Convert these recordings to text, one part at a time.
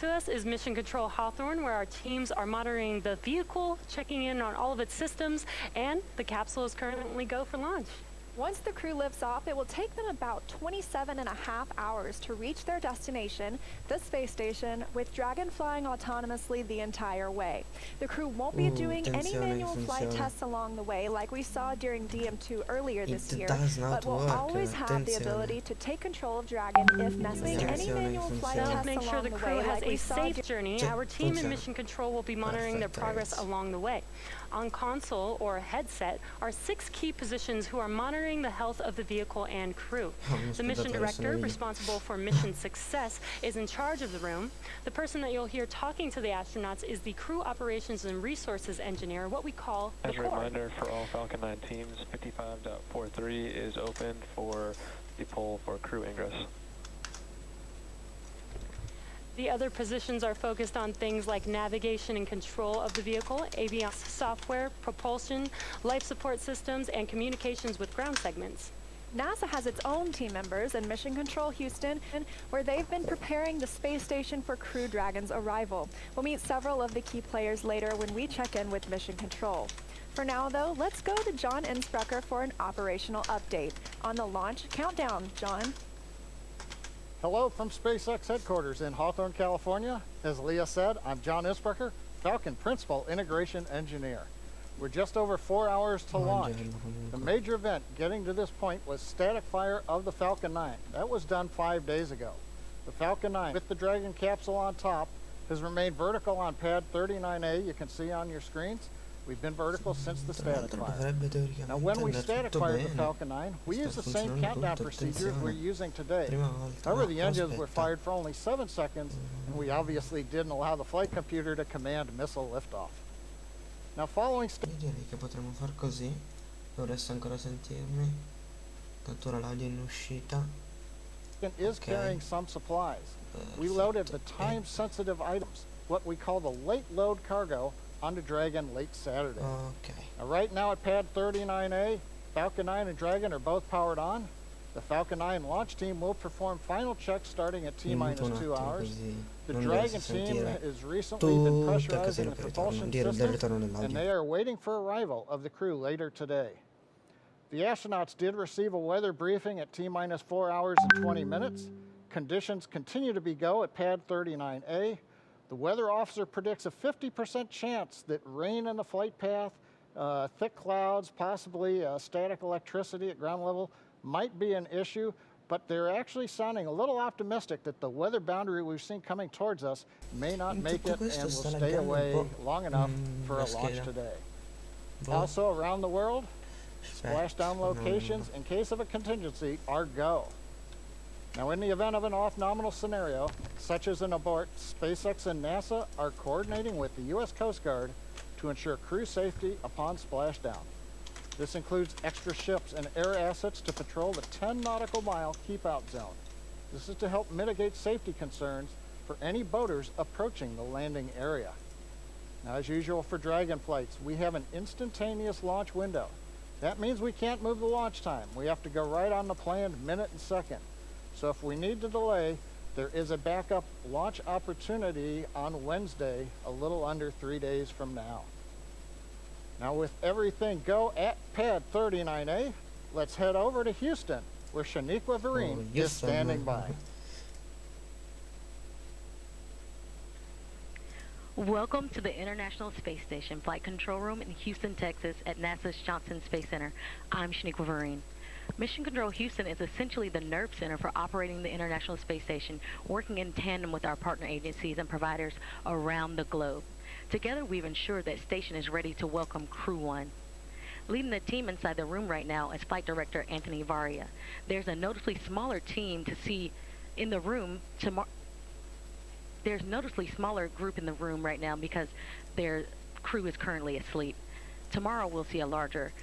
to us is Mission Control Hawthorne, where our teams are monitoring the vehicle, checking in on all of its systems, and the capsule is currently go for launch. Once the crew lifts off, it will take them about 27.5 hours to reach their destination, the space station, with Dragon flying autonomously the entire way. The crew won't be doing any manual flight tests along the way like we saw during DM2 earlier this year, but will always have the ability to take control of Dragon if necessary. Any manual flight tests make sure the along crew the way, has like we a saw safe journey. Our team in Mission Control will be monitoring their progress along the way. On console or headset are 6 key positions who are monitoring the health of the vehicle and crew. The mission director, responsible for mission success, is in charge of the room. The person that you'll hear talking to the astronauts is the crew operations and resources engineer, what we call the As a core. reminder for all Falcon 9 teams, 55.43 is open for the poll for crew ingress. The other positions are focused on things like navigation and control of the vehicle, avionics software, propulsion, life support systems, and communications with ground segments. NASA has its own team members in Mission Control Houston, where they've been preparing the space station for Crew Dragon's arrival. We'll meet several of the key players later when we check in with Mission Control. For now, though, let's go to John Innsbrucker for an operational update on the launch countdown. John? Hello from SpaceX headquarters in Hawthorne, California. As Leah said, I'm John Innsbrucker, Falcon Principal Integration Engineer. We're just over 4 hours to launch. The major event getting to this point was static fire of the Falcon 9. That was done 5 days ago. The Falcon 9, with the Dragon capsule on top, has remained vertical on pad 39A, you can see on your screens. We've been vertical since the static fire. Now when we static fired the Falcon 9, we used the same countdown procedures we're using today. However, the engines were fired for only 7 seconds, and we obviously didn't allow the flight computer to command missile liftoff. Now following direi che potremmo far così. Dovreste ancora sentirmi. Cattura l'audio in uscita. is carrying some supplies. We loaded the time-sensitive items, what we call the late load cargo, onto Dragon late Saturday. Now, right now at pad 39A, Falcon 9 and Dragon are both powered on. The Falcon 9 launch team will perform final checks starting at T-minus 2 hours. The Dragon team has recently been pressurizing the propulsion system, and they are waiting for arrival of the crew later today. The astronauts did receive a weather briefing at T-minus 4 hours and 20 minutes. Conditions continue to be go at pad 39A. The weather officer predicts a 50% chance that rain in the flight path, thick clouds, possibly static electricity at ground level might be an issue, but they're actually sounding a little optimistic that the weather boundary we've seen coming towards us may not make it and will stay away long enough for a launch today. Also around the world, splashdown locations in case of a contingency are go. Now, in the event of an off-nominal scenario, such as an abort, SpaceX and NASA are coordinating with the U.S. Coast Guard to ensure crew safety upon splashdown. This includes extra ships and air assets to patrol the 10 nautical mile keep-out zone. This is to help mitigate safety concerns for any boaters approaching the landing area. Now, as usual for Dragon flights, we have an instantaneous launch window. That means we can't move the launch time. We have to go right on the planned minute and second. So if we need to delay, there is a backup launch opportunity on Wednesday, a little under 3 days from now. Now with everything go at pad 39A, let's head over to Houston, where Shaniqua Vereen is standing by. Welcome to the International Space Station Flight Control Room in Houston, Texas at NASA's Johnson Space Center. I'm Shaniqua Vereen. Mission Control Houston is essentially the nerve center for operating the International Space Station, working in tandem with our partner agencies and providers around the globe. Together, we've ensured that station is ready to welcome Crew-1. Leading the team inside the room right now is Flight Director Anthony Varia. There's a noticeably smaller team to see in the room There's a noticeably smaller group in the room right now because their crew is currently asleep. Tomorrow, we'll see a larger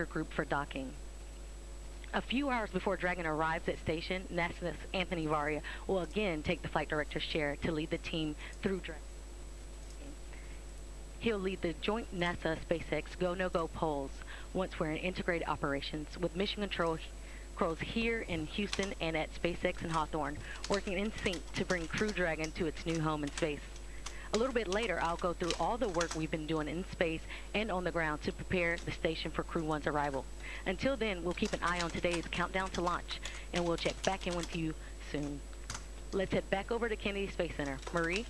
group for docking. A few hours before Dragon arrives at station, NASA's Anthony Varia will again take the flight director's chair to lead the team through Dragon. He'll lead the joint NASA-SpaceX go-no-go polls once we're in integrated operations with Mission Control crews here in Houston and at SpaceX in Hawthorne, working in sync to bring Crew Dragon to its new home in space. A little bit later, I'll go through all the work we've been doing in space and on the ground to prepare the station for Crew-1's arrival. Until then, we'll keep an eye on today's countdown to launch, and we'll check back in with you soon. Let's head back over to Kennedy Space Center. Marie?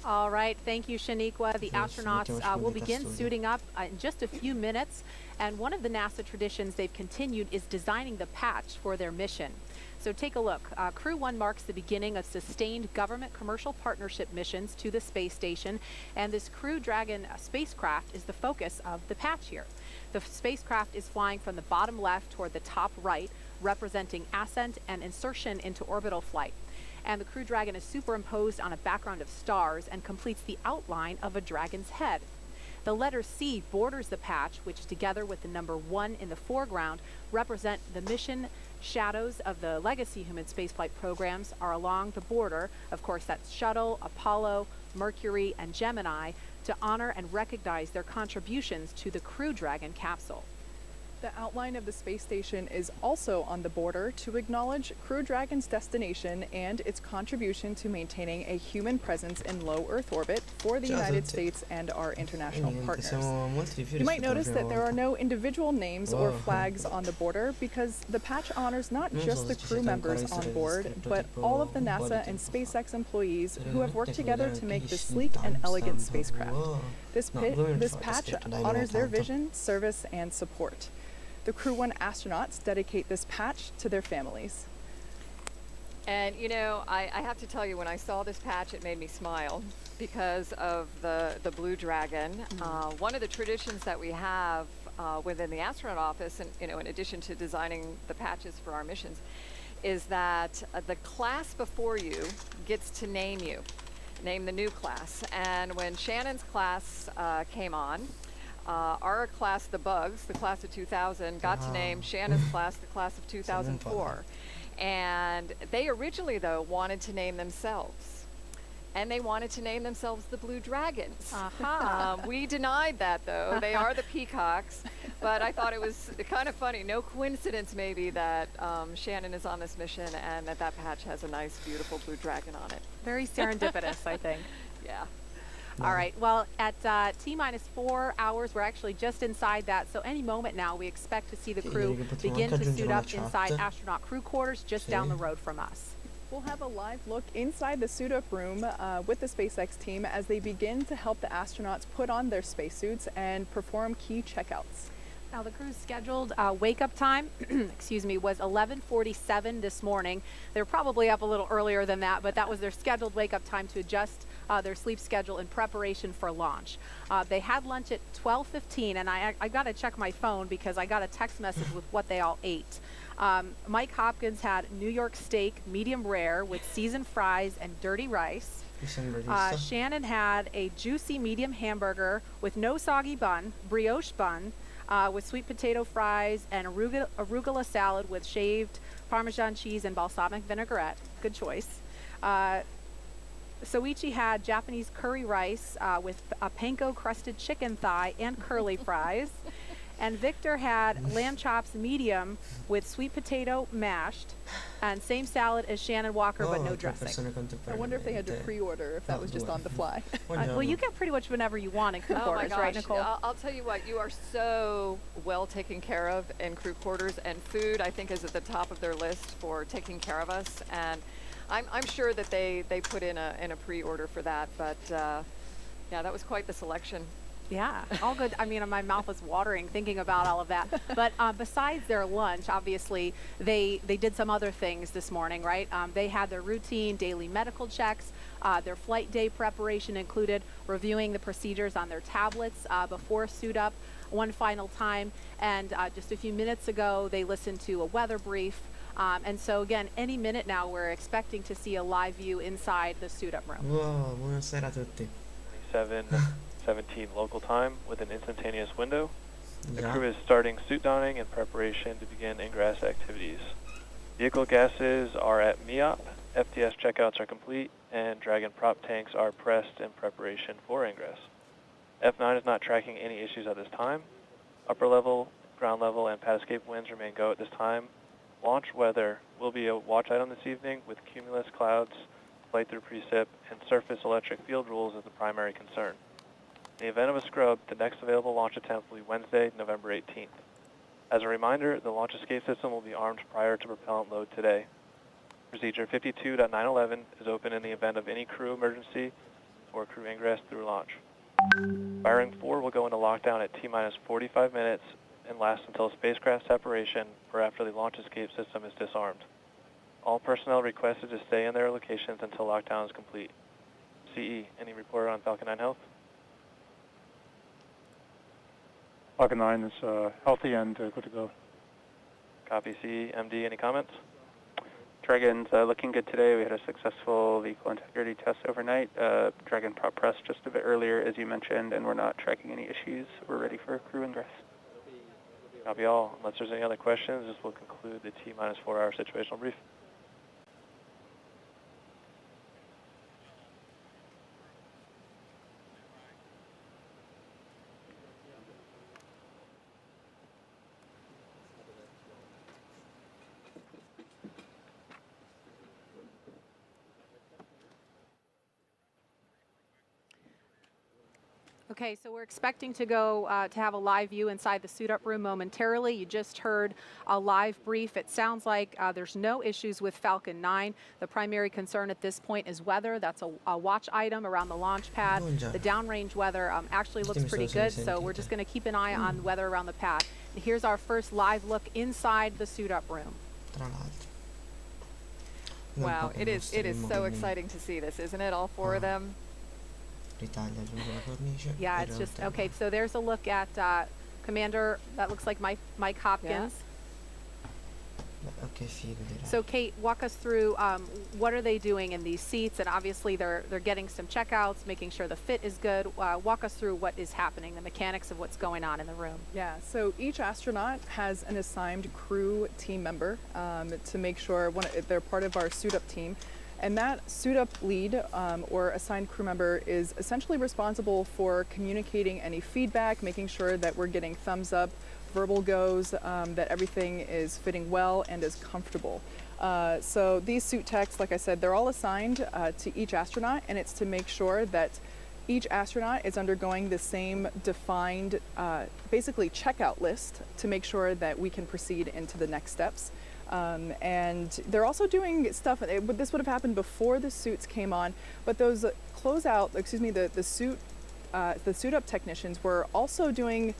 All right, thank you, Shaniqua. The astronauts will begin suiting up in just a few minutes, and one of the NASA traditions they've continued is designing the patch for their mission. So take a look. Crew-1 marks the beginning of sustained government commercial partnership missions to the space station, and this Crew Dragon spacecraft is the focus of the patch here. The spacecraft is flying from the bottom left toward the top right, representing ascent and insertion into orbital flight. And the Crew Dragon is superimposed on a background of stars and completes the outline of a dragon's head. The letter C borders the patch, which together with the number 1 in the foreground represent the mission shadows of the legacy human spaceflight programs are along the border. Of course, that's Shuttle, Apollo, Mercury, and Gemini, to honor and recognize their contributions to the Crew Dragon capsule. The outline of the space station is also on the border to acknowledge Crew Dragon's destination and its contribution to maintaining a human presence in low Earth orbit for the United States and our international partners. You might notice that there are no individual names or flags on the border because the patch honors not just the crew members on board, but all of the NASA and SpaceX employees who have worked together to make this sleek and elegant spacecraft. This patch honors their vision, service, and support. The Crew-1 astronauts dedicate this patch to their families. And you know, I have to tell you, when I saw this patch, it made me smile because of the Blue Dragon. One of the traditions that we have within the astronaut office, and you know, in addition to designing the patches for our missions, is that the class before you gets to name you, name the new class. And when Shannon's class came on, our class, the Bugs, the class of 2000, got to name Shannon's class the class of 2004. And they originally, though, wanted to name themselves. And they wanted to name themselves the Blue Dragons. We denied that, though. They are the Peacocks. But I thought it was kind of funny. No coincidence, maybe, that Shannon is on this mission and that patch has a nice, beautiful blue dragon on it. Very serendipitous, I think. Yeah. All right, well, at T-4 hours, we're actually just inside that, so any moment now we expect to see the crew begin to suit up inside astronaut crew quarters just down the road from us. We'll have a live look inside the suit-up room with the SpaceX team as they begin to help the astronauts put on their spacesuits and perform key checkouts. Now, the crew's scheduled wake-up time, excuse me, was 11:47 this morning. They were probably up a little earlier than that, but that was their scheduled wake-up time to adjust their sleep schedule in preparation for launch. They had lunch at 12:15, and I got to check my phone because I got a text message with what they all ate. Mike Hopkins had New York steak, medium rare, with seasoned fries and dirty rice. Shannon had a juicy medium hamburger with no soggy bun, brioche bun, with sweet potato fries and arugula salad with shaved Parmesan cheese and balsamic vinaigrette. Good choice. Soichi had Japanese curry rice with a panko crusted chicken thigh and curly fries. And Victor had lamb chops medium with sweet potato mashed, and same salad as Shannon Walker, but no dressing. I wonder if they had to pre-order, if that was just on the fly. Well, you get pretty much whenever you want in crew quarters, right, Nicole? I'll tell you what, you are so well taken care of in crew quarters, and food, I think, is at the top of their list for taking care of us. And I'm sure that they put in a pre-order for that, but yeah, that was quite the selection. Yeah, all good. I mean, my mouth is watering thinking about all of that. But besides their lunch, obviously, they did some other things this morning, right? They had their routine daily medical checks. Their flight day preparation included reviewing the procedures on their tablets before suit up one final time. And just a few minutes ago, they listened to a weather brief. And so, again, any minute now, we're expecting to see a live view inside the suit-up room. Wow, buonasera a tutti. 7:17 local time with an instantaneous window. The crew is starting suit donning in preparation to begin ingress activities. Vehicle gases are at MEOP, FTS checkouts are complete, and Dragon prop tanks are pressed in preparation for ingress. F9 is not tracking any issues at this time. Upper level ground level and pad escape winds remain go at this time. Launch weather will be a watch item this evening with cumulus clouds, flight through precip, and surface electric field rules as the primary concern. In the event of a scrub, the next available launch attempt will be Wednesday, November 18th. As a reminder, the launch escape system will be armed prior to propellant load today. Procedure 52.911 is open in the event of any crew emergency or crew ingress through launch. Firing 4 will go into lockdown at T-minus 45 minutes and last until spacecraft separation or after the launch escape system is disarmed. All personnel requested to stay in their locations until lockdown is complete. CE, any report on Falcon 9 health? Falcon 9 is healthy and good to go. Copy. CE, MD, any comments? Dragon's looking good today. We had a successful vehicle integrity test overnight. Dragon prop press just a bit earlier, as you mentioned, and we're not tracking any issues. We're ready for crew ingress. Copy all. Unless there's any other questions, this will conclude the T-minus 4-hour situational brief. Okay, so we're expecting to go to have a live view inside the suit-up room momentarily. You just heard a live brief. It sounds like there's no issues with Falcon 9. The primary concern at this point is weather. That's a watch item around the launch pad. The downrange weather actually looks pretty good, so we're just going to keep an eye on the weather around the pad. And here's our first live look inside the suit-up room. Wow, it is so exciting to see this, isn't it? All 4 of them. Yeah, it's just, okay, so there's a look at Commander, that looks like Mike Hopkins. So Kate, walk us through what are they doing in these seats, and obviously they're getting some checkouts, making sure the fit is good. Walk us through what is happening, the mechanics of what's going on in the room. Yeah, so each astronaut has an assigned crew team member to make sure they're part of our suit-up team. And that suit-up lead or assigned crew member is essentially responsible for communicating any feedback, making sure that we're getting thumbs up, verbal goes, that everything is fitting well and is comfortable. So these suit techs, like I said, they're all assigned to each astronaut, and it's to make sure that each astronaut is undergoing the same defined, basically checkout list to make sure that we can proceed into the next steps. And they're also doing stuff, this would have happened before the suits came on, but those the suit-up technicians were also doing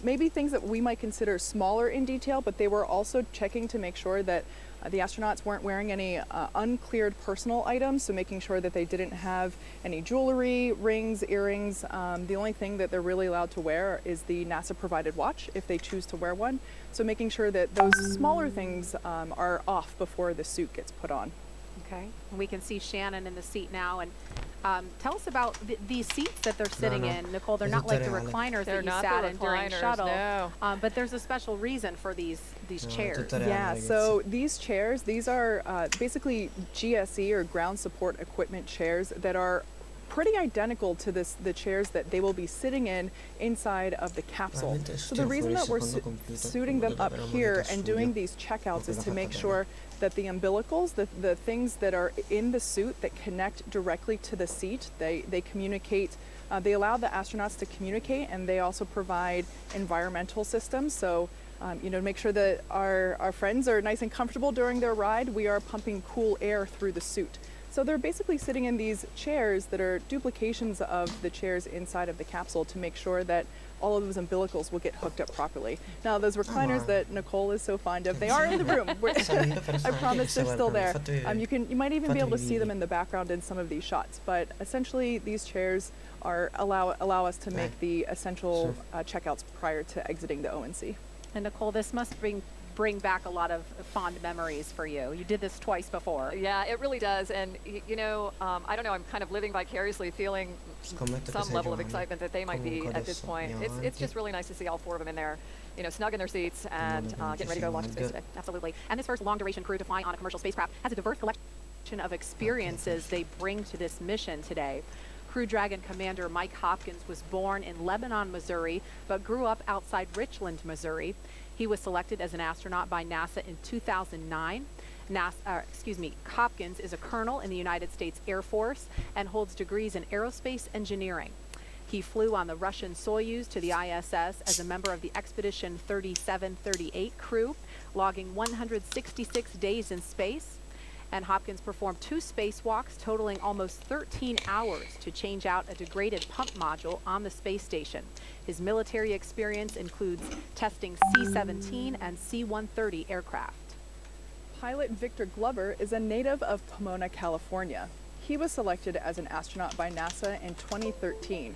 maybe things that we might consider smaller in detail, but they were also checking to make sure that the astronauts weren't wearing any uncleared personal items, so making sure that they didn't have any jewelry, rings, earrings. The only thing that they're really allowed to wear is the NASA-provided watch, if they choose to wear one. So making sure that those smaller things are off before the suit gets put on. Okay, and we can see Shannon in the seat now, and tell us about these seats that they're sitting in. Nicole, they're not like the recliners that you sat in during shuttle, no. But there's a special reason for these chairs. Yeah, so these chairs, these are basically GSE or ground support equipment chairs that are pretty identical to the chairs that they will be sitting in inside of the capsule. So the reason that we're suiting them up here and doing these checkouts is to make sure that the umbilicals, the things that are in the suit that connect directly to the seat, they communicate, they allow the astronauts to communicate, and they also provide environmental systems. So to make sure that our friends are nice and comfortable during their ride, we are pumping cool air through the suit. So they're basically sitting in these chairs that are duplications of the chairs inside of the capsule to make sure that all of those umbilicals will get hooked up properly. Now, those recliners that Nicole is so fond of, they are in the room. I promise they're still there. You might even be able to see them in the background in some of these shots. But essentially, these chairs allow us to make the essential checkouts prior to exiting the ONC. And Nicole, this must bring back a lot of fond memories for you. You did this twice before. Yeah, it really does. And I don't know, I'm kind of living vicariously, feeling some level of excitement that they might be at this point. It's just really nice to see all 4 of them in there, snug in their seats and getting ready to go launch in space today. Absolutely. And this first long-duration crew to fly on a commercial spacecraft has a diverse collection of experiences they bring to this mission today. Crew Dragon Commander Mike Hopkins was born in Lebanon, Missouri, but grew up outside Richland, Missouri. He was selected as an astronaut by NASA in 2009. Hopkins is a colonel in the United States Air Force and holds degrees in aerospace engineering. He flew on the Russian Soyuz to the ISS as a member of the Expedition 3738 crew, logging 166 days in space. And Hopkins performed 2 spacewalks totaling almost 13 hours to change out a degraded pump module on the space station. His military experience includes testing C-17 and C-130 aircraft. Pilot Victor Glover is a native of Pomona, California. He was selected as an astronaut by NASA in 2013.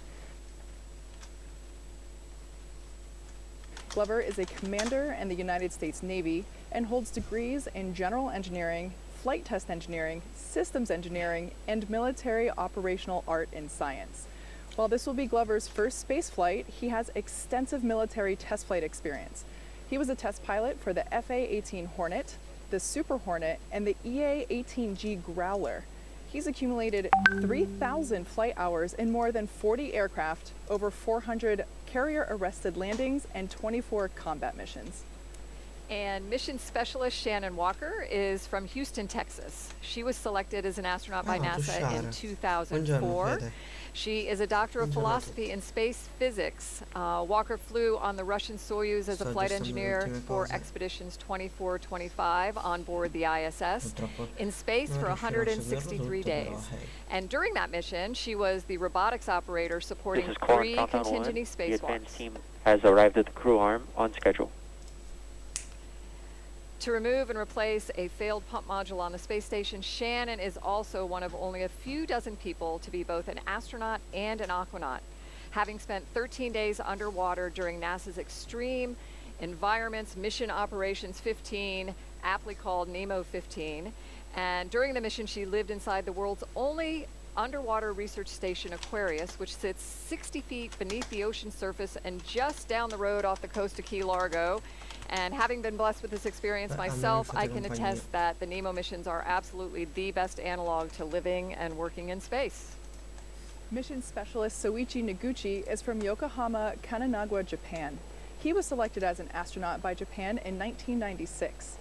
Glover is a commander in the United States Navy and holds degrees in general engineering, flight test engineering, systems engineering, and military operational art and science. While this will be Glover's first space flight, he has extensive military test flight experience. He was a test pilot for the FA-18 Hornet, the Super Hornet, and the EA-18G Growler. He's accumulated 3,000 flight hours in more than 40 aircraft, over 400 carrier-arrested landings, and 24 combat missions. And mission specialist Shannon Walker is from Houston, Texas. She was selected as an astronaut by NASA in 2004. She is a doctor of philosophy in space physics. Walker flew on the Russian Soyuz as a flight engineer for expeditions 24-25 on board the ISS in space for 163 days. And during that mission, she was the robotics operator supporting 3 contingency spacewalks. The advanced team has arrived at the crew arm on schedule. To remove and replace a failed pump module on the space station, Shannon is also one of only a few dozen people to be both an astronaut and an aquanaut, having spent 13 days underwater during NASA's Extreme Environments Mission Operations 15, aptly called NEMO 15. And during the mission, she lived inside the world's only underwater research station, Aquarius, which sits 60 feet beneath the ocean surface and just down the road off the coast of Key Largo. And having been blessed with this experience myself, I can attest that the NEMO missions are absolutely the best analog to living and working in space. Mission specialist Soichi Noguchi is from Yokohama, Kanagawa, Japan. He was selected as an astronaut by Japan in 1996.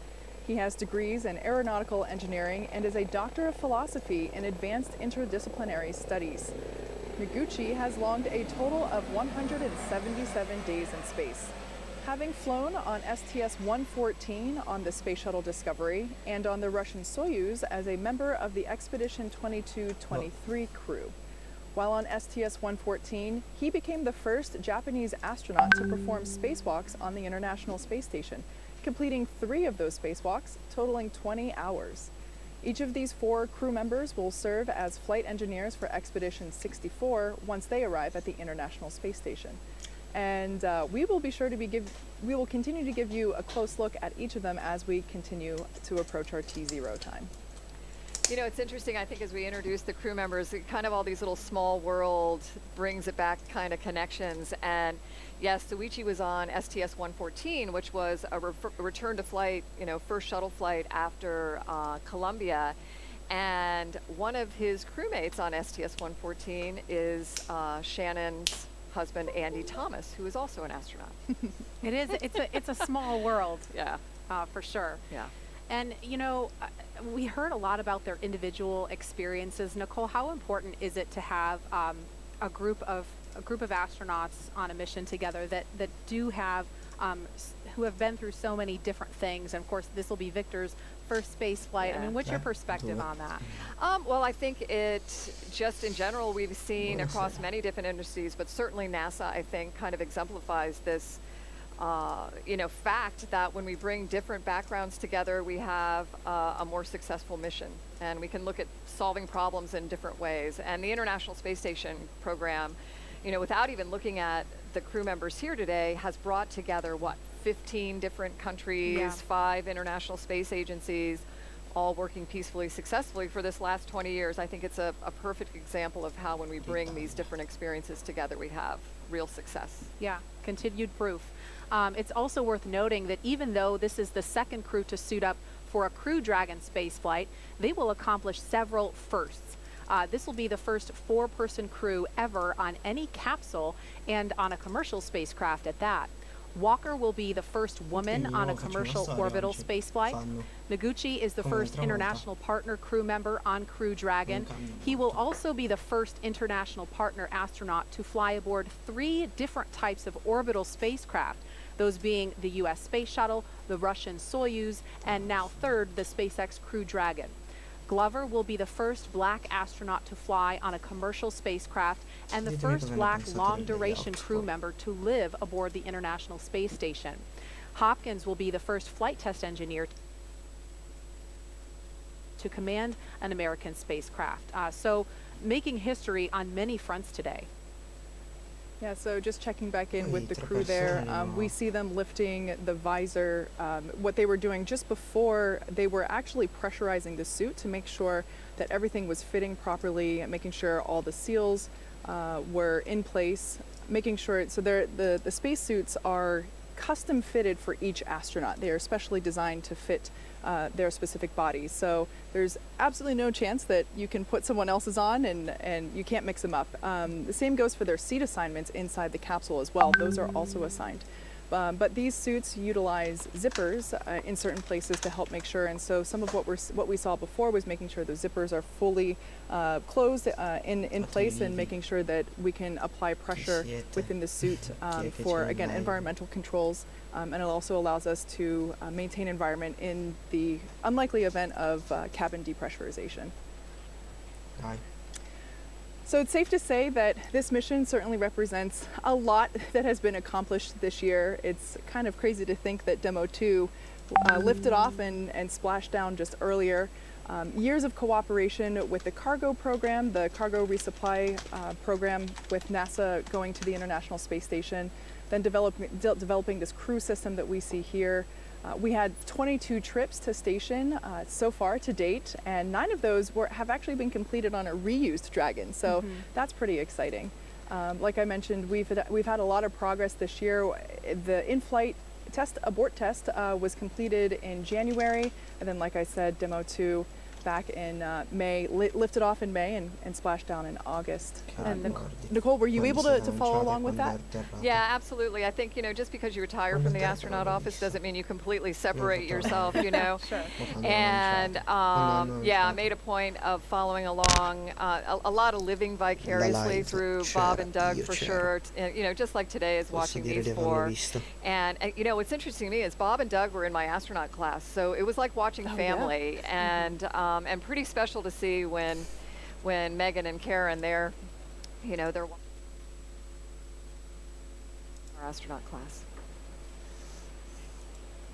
He has degrees in aeronautical engineering and is a doctor of philosophy in advanced interdisciplinary studies. Noguchi has logged a total of 177 days in space, having flown on STS-114 on the Space Shuttle Discovery and on the Russian Soyuz as a member of the Expedition 22-23 crew. While on STS-114, he became the first Japanese astronaut to perform spacewalks on the International Space Station, completing 3 of those spacewalks, totaling 20 hours. Each of these 4 crew members will serve as flight engineers for Expedition 64 once they arrive at the International Space Station. And we will continue to give you a close look at each of them as we continue to approach our T0 time. You know, it's interesting, I think, as we introduce the crew members, kind of all these little small world brings it back kind of connections. And yes, Soichi was on STS-114, which was a return to flight, first shuttle flight after Columbia. And one of his crewmates on STS-114 is Shannon's husband, Andy Thomas, who is also an astronaut. It's a small world. Yeah. For sure. Yeah. And, we heard a lot about their individual experiences. Nicole, how important is it to have a group of astronauts on a mission together that do have who have been through so many different things? And of course, this will be Victor's first space flight. Yeah. I mean, what's your perspective on that? Well, I think it just in general we've seen across many different industries, but certainly NASA, I think, kind of exemplifies this fact that when we bring different backgrounds together, we have a more successful mission, and we can look at solving problems in different ways. And the International Space Station program, without even looking at the crew members here today, has brought together, 15 different countries, 5 international space agencies, all working peacefully, successfully for this last 20 years. I think it's a perfect example of how when we bring these different experiences together, we have real success. Yeah, continued proof. It's also worth noting that even though this is the second crew to suit up for a Crew Dragon spaceflight, they will accomplish several firsts. This will be the first 4-person crew ever on any capsule and on a commercial spacecraft at that. Walker will be the first woman on a commercial orbital spaceflight. Noguchi is the first international partner crew member on Crew Dragon. He will also be the first international partner astronaut to fly aboard 3 different types of orbital spacecraft, those being the U.S. Space Shuttle, the Russian Soyuz, and now third, the SpaceX Crew Dragon. Glover will be the first black astronaut to fly on a commercial spacecraft and the first black long-duration crew member to live aboard the International Space Station. Hopkins will be the first flight test engineer to command an American spacecraft. So making history on many fronts today. Yeah, so just checking back in with the crew there, we see them lifting the visor. What they were doing just before, they were actually pressurizing the suit to make sure that everything was fitting properly, making sure all the seals were in place, making sure, so the spacesuits are custom fitted for each astronaut. They are specially designed to fit their specific bodies. So there's absolutely no chance that you can put someone else's on and you can't mix them up. The same goes for their seat assignments inside the capsule as well. Those are also assigned. But these suits utilize zippers in certain places to help make sure. And so some of what we saw before was making sure the zippers are fully closed in place and making sure that we can apply pressure within the suit for, again, environmental controls. And it also allows us to maintain environment in the unlikely event of cabin depressurization. Aye. So it's safe to say that this mission certainly represents a lot that has been accomplished this year. It's kind of crazy to think that Demo 2 lifted off and splashed down just earlier. Years of cooperation with the cargo program, the cargo resupply program with NASA going to the International Space Station, then developing this crew system that we see here. We had 22 trips to station so far to date, and 9 of those have actually been completed on a reused Dragon, so that's pretty exciting. Like I mentioned, we've had a lot of progress this year. The in-flight abort test was completed in January, and then, like I said, Demo 2 back in May, lifted off in May and splashed down in August. And Nicole, were you able to follow along with that? Yeah, absolutely. I think, just because you retire from the astronaut office doesn't mean you completely separate yourself, Sure. And yeah, I made a point of following along, a lot of living vicariously through Bob and Doug for sure. Just like today is watching these 4. And what's interesting to me is Bob and Doug were in my astronaut class, so it was like watching family. Yeah. And pretty special to see when Megan and Karen, they're our astronaut class.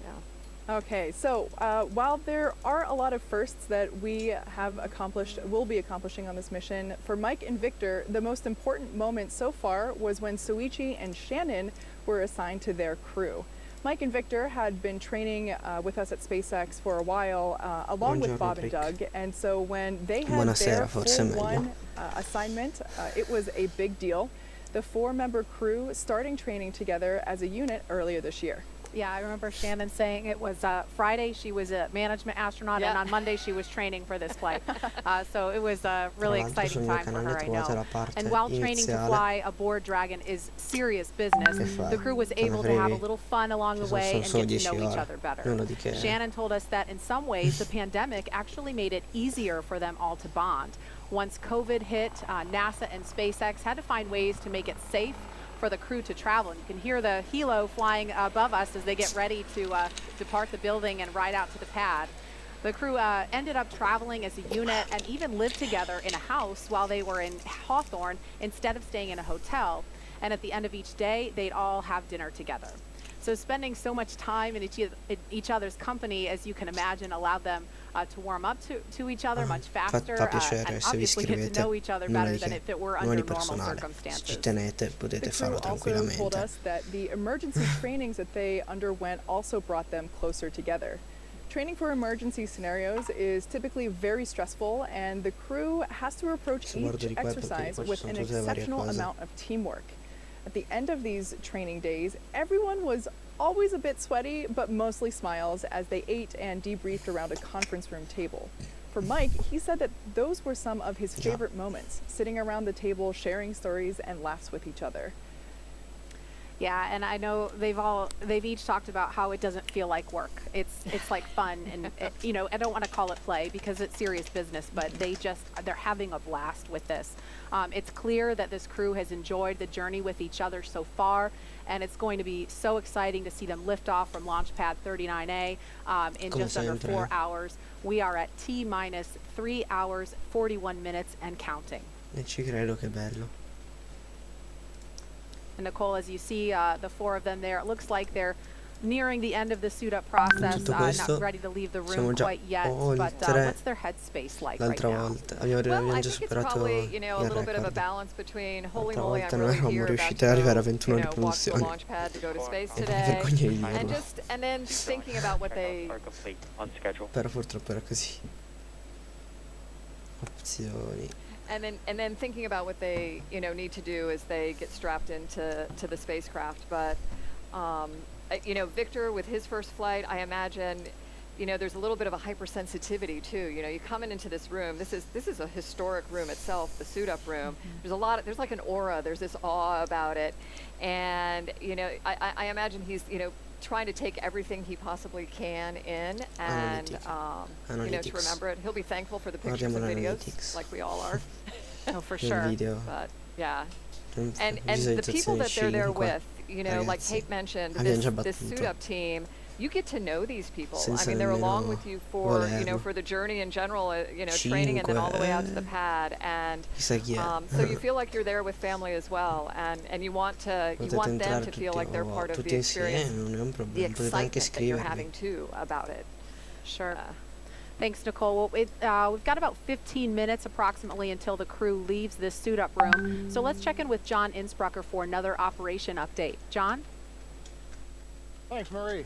Yeah. Okay, so while there are a lot of firsts that we have accomplished, will be accomplishing on this mission, for Mike and Victor, the most important moment so far was when Soichi and Shannon were assigned to their crew. Mike and Victor had been training with us at SpaceX for a while, along with Bob and Doug, and so when they had their Crew-1 assignment, it was a big deal. The 4-member crew starting training together as a unit earlier this year. Yeah, I remember Shannon saying it was Friday she was a management astronaut, and on Monday she was training for this flight. So it was a really exciting time for her, I know. And while training to fly aboard Dragon is serious business, the crew was able to have a little fun along the way and get to know each other better. Shannon told us that in some ways the pandemic actually made it easier for them all to bond. Once COVID hit, NASA and SpaceX had to find ways to make it safe for the crew to travel. And you can hear the helo flying above us as they get ready to depart the building and ride out to the pad. The crew ended up traveling as a unit and even lived together in a house while they were in Hawthorne instead of staying in a hotel. And at the end of each day, they'd all have dinner together. So spending so much time in each other's company, as you can imagine, allowed them to warm up to each other much faster and obviously get to know each other better than if it were under normal circumstances. The crew also told us that the emergency trainings that they underwent also brought them closer together. Training for emergency scenarios is typically very stressful, and the crew has to approach each exercise with an exceptional amount of teamwork. At the end of these training days, everyone was always a bit sweaty, but mostly smiles as they ate and debriefed around a conference room table. For Mike, he said that those were some of his favorite moments, sitting around the table, sharing stories and laughs with each other. Yeah, and I know they've each talked about how it doesn't feel like work. It's like fun, and you know, I don't want to call it play because it's serious business, but they're having a blast with this. It's clear that this crew has enjoyed the journey with each other so far, and it's going to be so exciting to see them lift off from launch pad 39A in just under 4 hours. We are at T-minus 3 hours, 41 minutes and counting. E ci credo, che bello. And Nicole, as you see the four of them there, it looks like they're nearing the end of the suit-up process, not ready to leave the room quite yet, but what's their headspace like right now? Well, I think it's probably, you know, a little bit of a balance between, holy moly, I'm really here about to, you know, walk to the launch pad to go to space today, and then thinking about what they... Are complete on schedule. Però purtroppo era così. Opzioni. And then thinking about what they, you know, need to do as they get strapped into the spacecraft. But, you know, Victor, with his first flight, I imagine, you know, there's a little bit of a hypersensitivity too. You know, you come into this room. This is a historic room itself, the suit-up room. There's like an aura. There's this awe about it, and you know, I imagine he's, you know, trying to take everything he possibly can in, and you know, to remember it. He'll be thankful for the pictures and videos, like we all are. Oh, for sure. But yeah, and the people that they're there with, you know, like Kate mentioned, this suit-up team. You get to know these people. I mean, they're along with you for, you know, for the journey in general, you know, training, and then all the way out to the pad. And so you feel like you're there with family as well, and you want them to feel like they're part of the experience, the excitement that you're having too about it. Sure. Thanks, Nicole. Well, we've got about 15 minutes approximately until the crew leaves this suit-up room. So let's check in with John Innsbrucker for another operation update. John? Thanks, Marie.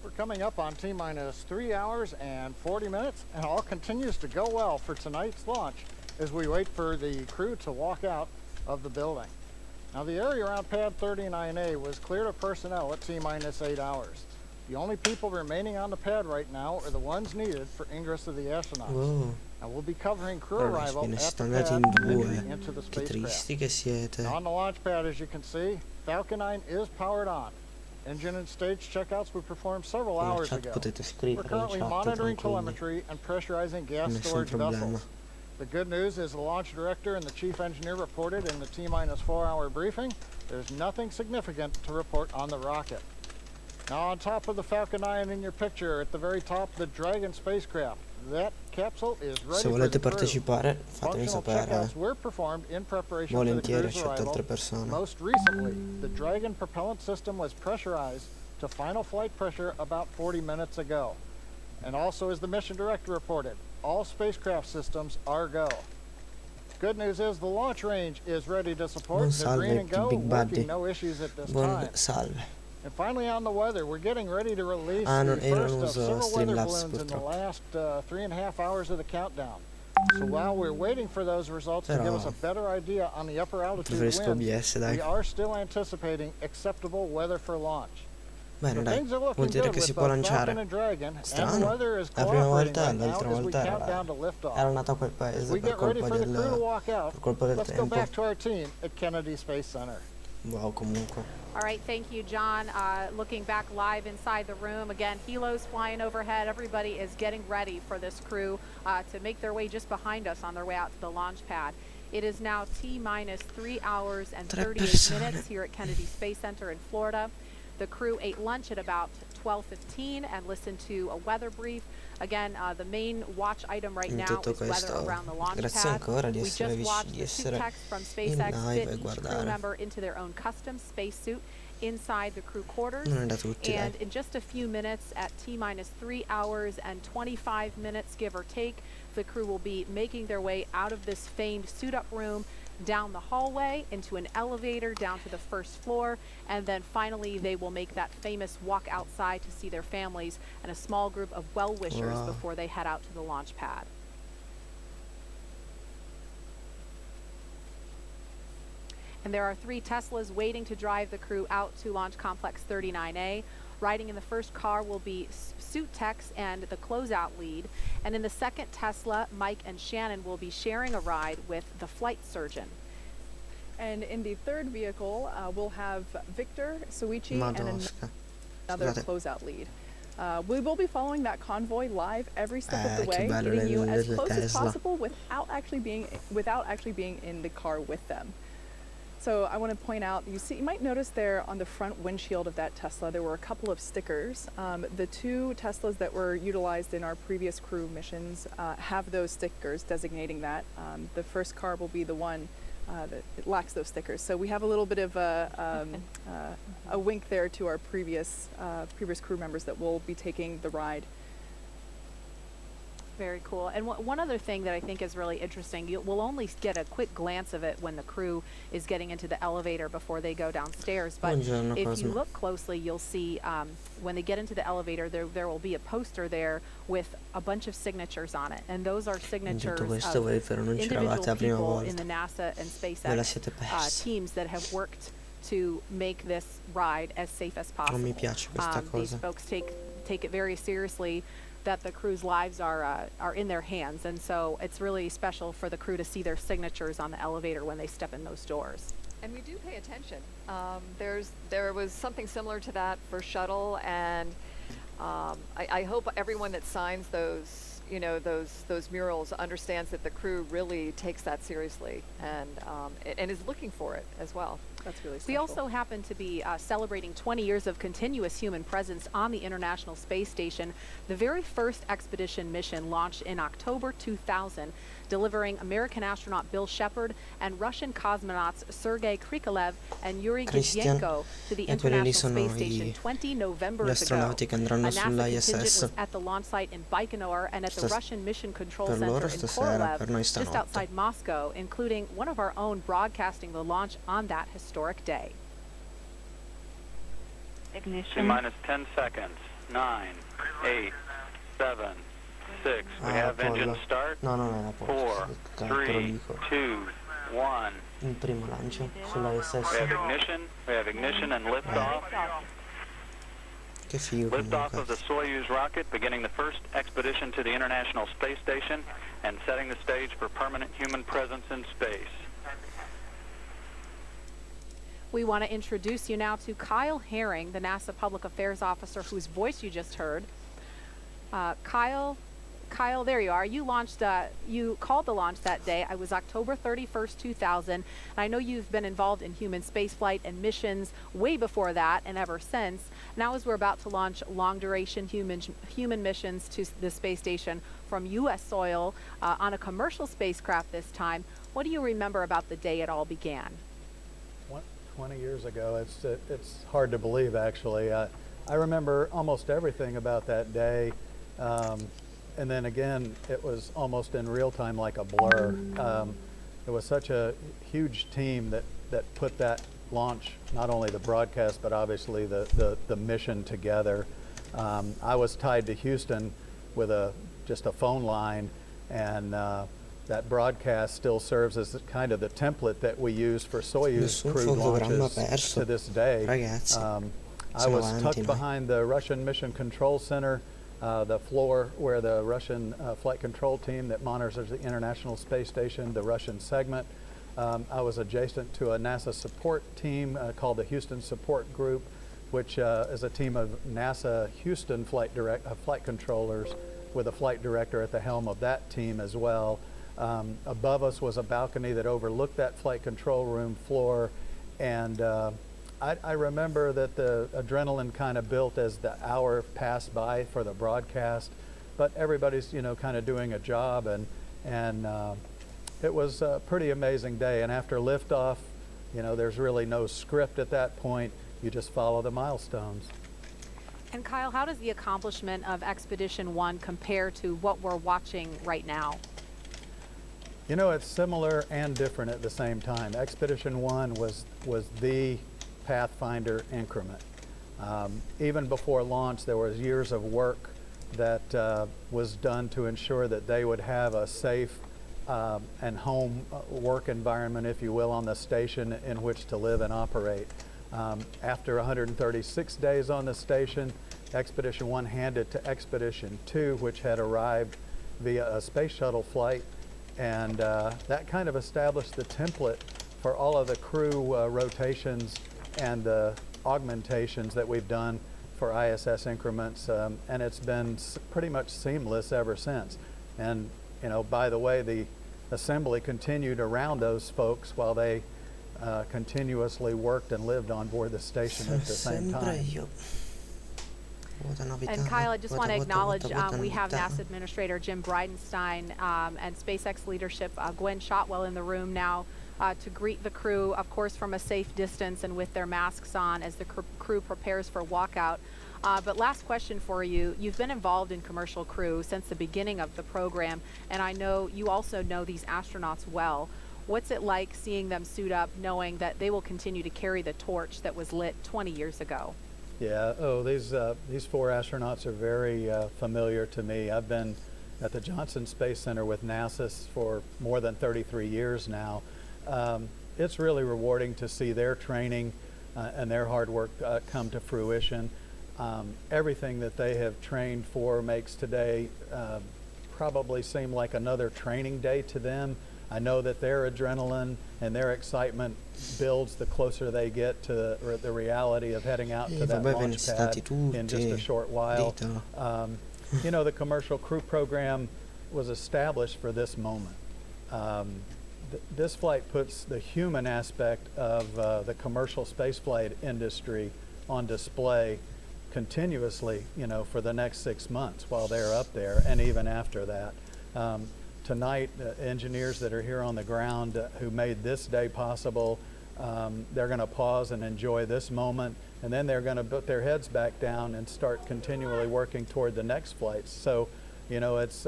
We're coming up on T-minus 3 hours and 40 minutes, and all continues to go well for tonight's launch as we wait for the crew to walk out of the building. Now, the area around pad 39A was cleared of personnel at T-minus 8 hours. The only people remaining on the pad right now are the ones needed for ingress of the astronauts. Whoa. And we'll be covering crew arrival at the pad and entry into the spacecraft. Now, on the launch pad, as you can see, Falcon 9 is powered on. Engine and stage checkouts were performed several hours ago. We're currently monitoring telemetry and pressurizing gas storage vessels. The good news is the launch director and the chief engineer reported in the T-minus 4 hour briefing there's nothing significant to report on the rocket. Now, on top of the Falcon 9 in your picture, at the very top, the Dragon spacecraft. That capsule is ready Se volete for the partecipare, fatemi Functional sapere. checkouts were performed in preparation Volentieri, for the crew's accetto altre arrival. persone. Most recently, the Dragon propellant system was pressurized to final flight pressure about 40 minutes ago. And also, as the mission director reported, all spacecraft systems are go. Good news is the launch range is ready to support the green and go, working no issues at this time. Salve. And finally, on the weather, we're getting ready to release the first of several weather balloons in the last 3.5 hours of the countdown. So while we're waiting for those results to give us a better idea on the upper altitude winds, we are still anticipating acceptable weather for launch. Bene, dai, Things are looking vuol dire good che si with può both Falcon lanciare. and Dragon, and the Strano, weather is la prima cooperating volta, right now l'altra as we volta count down to liftoff. era nato a quel As paese we per get ready colpa for the crew to walk out, per colpa del let's go tempo. back to our team at Kennedy Space Center. Wow, comunque. All right, thank you, John. Looking back live inside the room, again, helos flying overhead. Everybody is getting ready for this crew to make their way just behind us on their way out to the launch pad. It is now T-minus 3 hours and 38 minutes here at Kennedy Space Center in Florida. The crew ate lunch at about 12:15 and listened to a weather brief. Again, the main watch item right now is weather around the launch pad. We just watched the suit techs from SpaceX fit each crew member into their own custom spacesuit inside the crew quarters. And in just a few minutes, at T-minus 3 hours and 25 minutes, give or take, the crew will be making their way out of this famed suit-up room, down the hallway, into an elevator, down to the first floor, and then finally they will make that famous walk outside to see their families and a small group of well-wishers before they head out to the launch pad. And there are 3 Teslas waiting to drive the crew out to Launch Complex 39A. Riding in the first car will be suit techs and the closeout lead. And in the second Tesla, Mike and Shannon will be sharing a ride with the flight surgeon. And in the third vehicle, we'll have Victor, Soichi, and another closeout lead. We will be following that convoy live every step of the way, getting you as close as possible without actually being in the car with them. So I want to point out, you might notice there on the front windshield of that Tesla, there were a couple of stickers. The two Teslas that were utilized in our previous crew missions have those stickers designating that. The first car will be the one that it lacks those stickers. So we have a little bit of a wink there to our previous crew members that will be taking the ride. Very cool. And one other thing that I think is really interesting, we'll only get a quick glance of it when the crew is getting into the elevator before they go downstairs. But if you look closely, you'll see when they get into the elevator, there will be a poster there with a bunch of signatures on it. And those are signatures of individual people in the NASA and SpaceX teams that have worked to make this ride as safe as possible. These folks take it very seriously that the crew's lives are in their hands, and so it's really special for the crew to see their signatures on the elevator when they step in those doors. And we do pay attention. There was something similar to that for shuttle, and I hope everyone that signs those, those murals understands that the crew really takes that seriously and is looking for it as well. That's really special. We also happen to be celebrating 20 years of continuous human presence on the International Space Station. The very first expedition mission launched in October 2000, delivering American astronaut Bill Shepard and Russian cosmonauts Sergei Krikalev and Yuri Gityenko to the International Space Station 20 Novembers ago. A NASA contingent was at the launch site in Baikonur and at the Russian Mission Control Center in Korolev, just outside Moscow, including one of our own broadcasting the launch on that historic day. Ignition. Minus 10 seconds. 9, 8, 7, 6. We have engine start. 4, 3, 2, 1. Il primo lancio sulla SS. We have ignition and liftoff. Che figo. Liftoff of the Soyuz rocket, beginning the first expedition to the International Space Station and setting the stage for permanent human presence in space. We want to introduce you now to Kyle Herring, the NASA Public Affairs Officer whose voice you just heard. Kyle, there you are. You called the launch that day. It was October 31st, 2000. And I know you've been involved in human spaceflight and missions way before that and ever since. Now as we're about to launch long-duration human missions to the space station from U.S. soil on a commercial spacecraft this time, what do you remember about the day it all began? 20 years ago. It's hard to believe, actually. I remember almost everything about that day. And then again, it was almost in real time, like a blur. It was such a huge team that put that launch, not only the broadcast, but obviously the mission together. I was tied to Houston with just a phone line, and that broadcast still serves as kind of the template that we use for Soyuz crewed launches to this day. I was tucked behind the Russian Mission Control Center, the floor where the Russian flight control team that monitors the International Space Station, the Russian segment. I was adjacent to a NASA support team called the Houston Support Group, which is a team of NASA Houston flight controllers with a flight director at the helm of that team as well. Above us was a balcony that overlooked that flight control room floor, and I remember that the adrenaline kind of built as the hour passed by for the broadcast, but everybody's kind of doing a job, and it was a pretty amazing day. And after liftoff, there's really no script at that point. You just follow the milestones. And Kyle, how does the accomplishment of Expedition 1 compare to what we're watching right now? It's similar and different at the same time. Expedition 1 was the Pathfinder increment. Even before launch, there was years of work that was done to ensure that they would have a safe and home work environment, if you will, on the station in which to live and operate. After 136 days on the station, Expedition 1 handed to Expedition 2, which had arrived via a space shuttle flight, and that kind of established the template for all of the crew rotations and the augmentations that we've done for ISS increments, and it's been pretty much seamless ever since. And you know, by the way, the assembly continued around those folks while they continuously worked and lived on board the station at the same time. And Kyle, I just want to acknowledge we have NASA Administrator Jim Bridenstine and SpaceX leadership Gwen Shotwell in the room now to greet the crew, of course, from a safe distance and with their masks on as the crew prepares for walkout. But last question for you. You've been involved in commercial crew since the beginning of the program, and I know you also know these astronauts well. What's it like seeing them suit up, knowing that they will continue to carry the torch that was lit 20 years ago? Yeah, these four astronauts are very familiar to me. I've been at the Johnson Space Center with NASA for more than 33 years now. It's really rewarding to see their training and their hard work come to fruition. Everything that they have trained for makes today probably seem like another training day to them. I know that their adrenaline and their excitement builds the closer they get to the reality of heading out to that launch pad in just a short while. You know, the commercial crew program was established for this moment. This flight puts the human aspect of the commercial spaceflight industry on display continuously, you know, for the next 6 months while they're up there and even after that. Tonight, engineers that are here on the ground who made this day possible, they're going to pause and enjoy this moment, and then they're going to put their heads back down and start continually working toward the next flights. So, you know, it's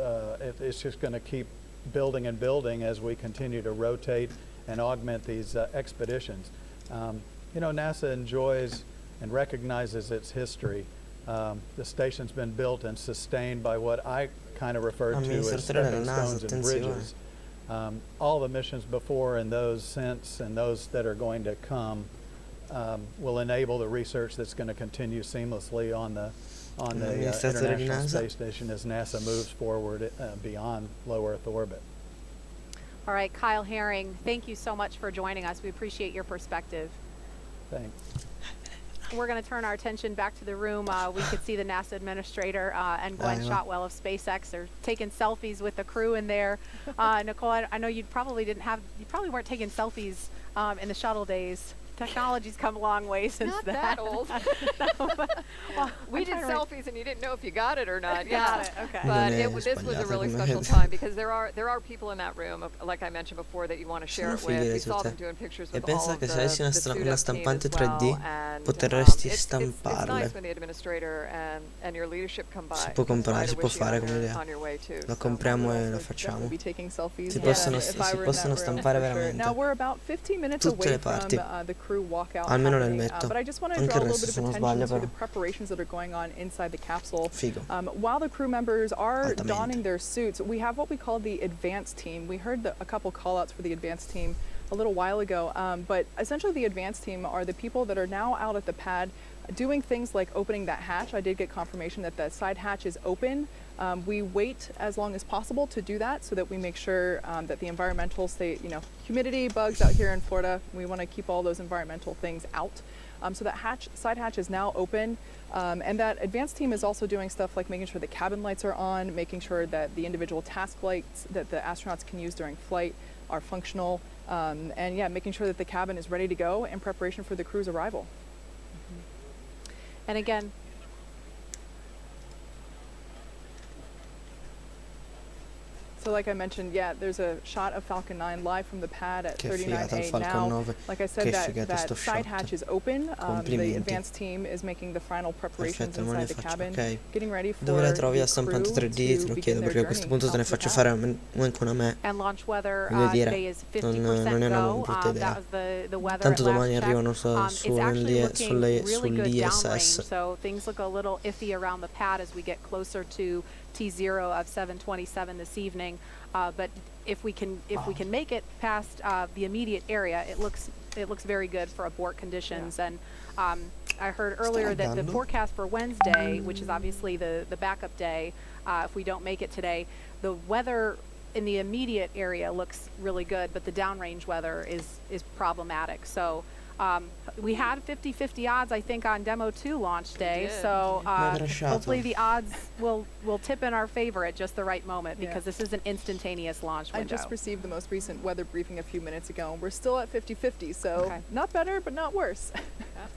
just going to keep building and building as we continue to rotate and augment these expeditions. You know, NASA enjoys and recognizes its history. The station's been built and sustained by what I kind of refer to as stepping stones and bridges. All the missions before and those since and those that are going to come will enable the research that's going to continue seamlessly on the International Space Station as NASA moves forward beyond low Earth orbit. All right, Kyle Herring, thank you so much for joining us. We appreciate your perspective. Thanks. We're going to turn our attention back to the room. We could see the NASA Administrator and Gwen Shotwell of SpaceX. They're taking selfies with the crew in there. Nicole, I know you probably weren't taking selfies in the shuttle days. Technology's come a long way since Not then. that old. Well, we did selfies and you didn't know if you got it or not. Got it, okay. But this was a really special time because there are people in that room, like I mentioned before, that you want to share it with. We saw them doing pictures with all of the una stampante 3D potresti stamparle. It's nice when the administrator and your leadership come by. Si può comprare, si può fare come idea. Lo compriamo e lo facciamo. Si possono stampare veramente. Now we're about 15 minutes away from the crew walkout. Almeno nel metto. But I just want to draw a little bit of attention to the preparations that are going on inside the capsule. While the crew members are donning their suits, we have what we call the advanced team. We heard a couple call-outs for the advanced team a little while ago, but essentially the advanced team are the people that are now out at the pad doing things like opening that hatch. I did get confirmation that the side hatch is open. We wait as long as possible to do that so that we make sure that the environmental state, humidity, bugs out here in Florida, we want to keep all those environmental things out. So that side hatch is now open. And that advanced team is also doing stuff like making sure the cabin lights are on, making sure that the individual task lights that the astronauts can use during flight are functional, and yeah, making sure that the cabin is ready to go in preparation for the crew's arrival. And again, so like I mentioned, yeah, there's a shot of Falcon 9 live from the pad at 39A now. Like I said, that side hatch is open. The advanced team is making the final preparations inside the cabin, getting ready for dove la trovi la the stampante crew 3D? Te lo to chiedo begin perché their a questo journey punto te ne off the faccio pad. fare anche una a me. and launch weather Voglio dire, today is non è 50% una go. brutta idea. That was the weather Tanto at domani last arrivano check. It's actually looking really good sull'ISS. downrange, so things look a little iffy around the pad as we get closer to T0 of 727 this evening. But if we can make it past the immediate area, it looks very good for abort conditions. And I heard earlier that the forecast for Wednesday, which is obviously the backup day, if we don't make it today, the weather in the immediate area looks really good, but the downrange weather is problematic. So we had 50-50 odds, I think, on Demo 2 launch day. So hopefully the odds will tip in our favor at just the right moment, because this is an instantaneous launch window. I just received the most recent weather briefing a few minutes ago, and we're still at 50-50, so not better, but not worse.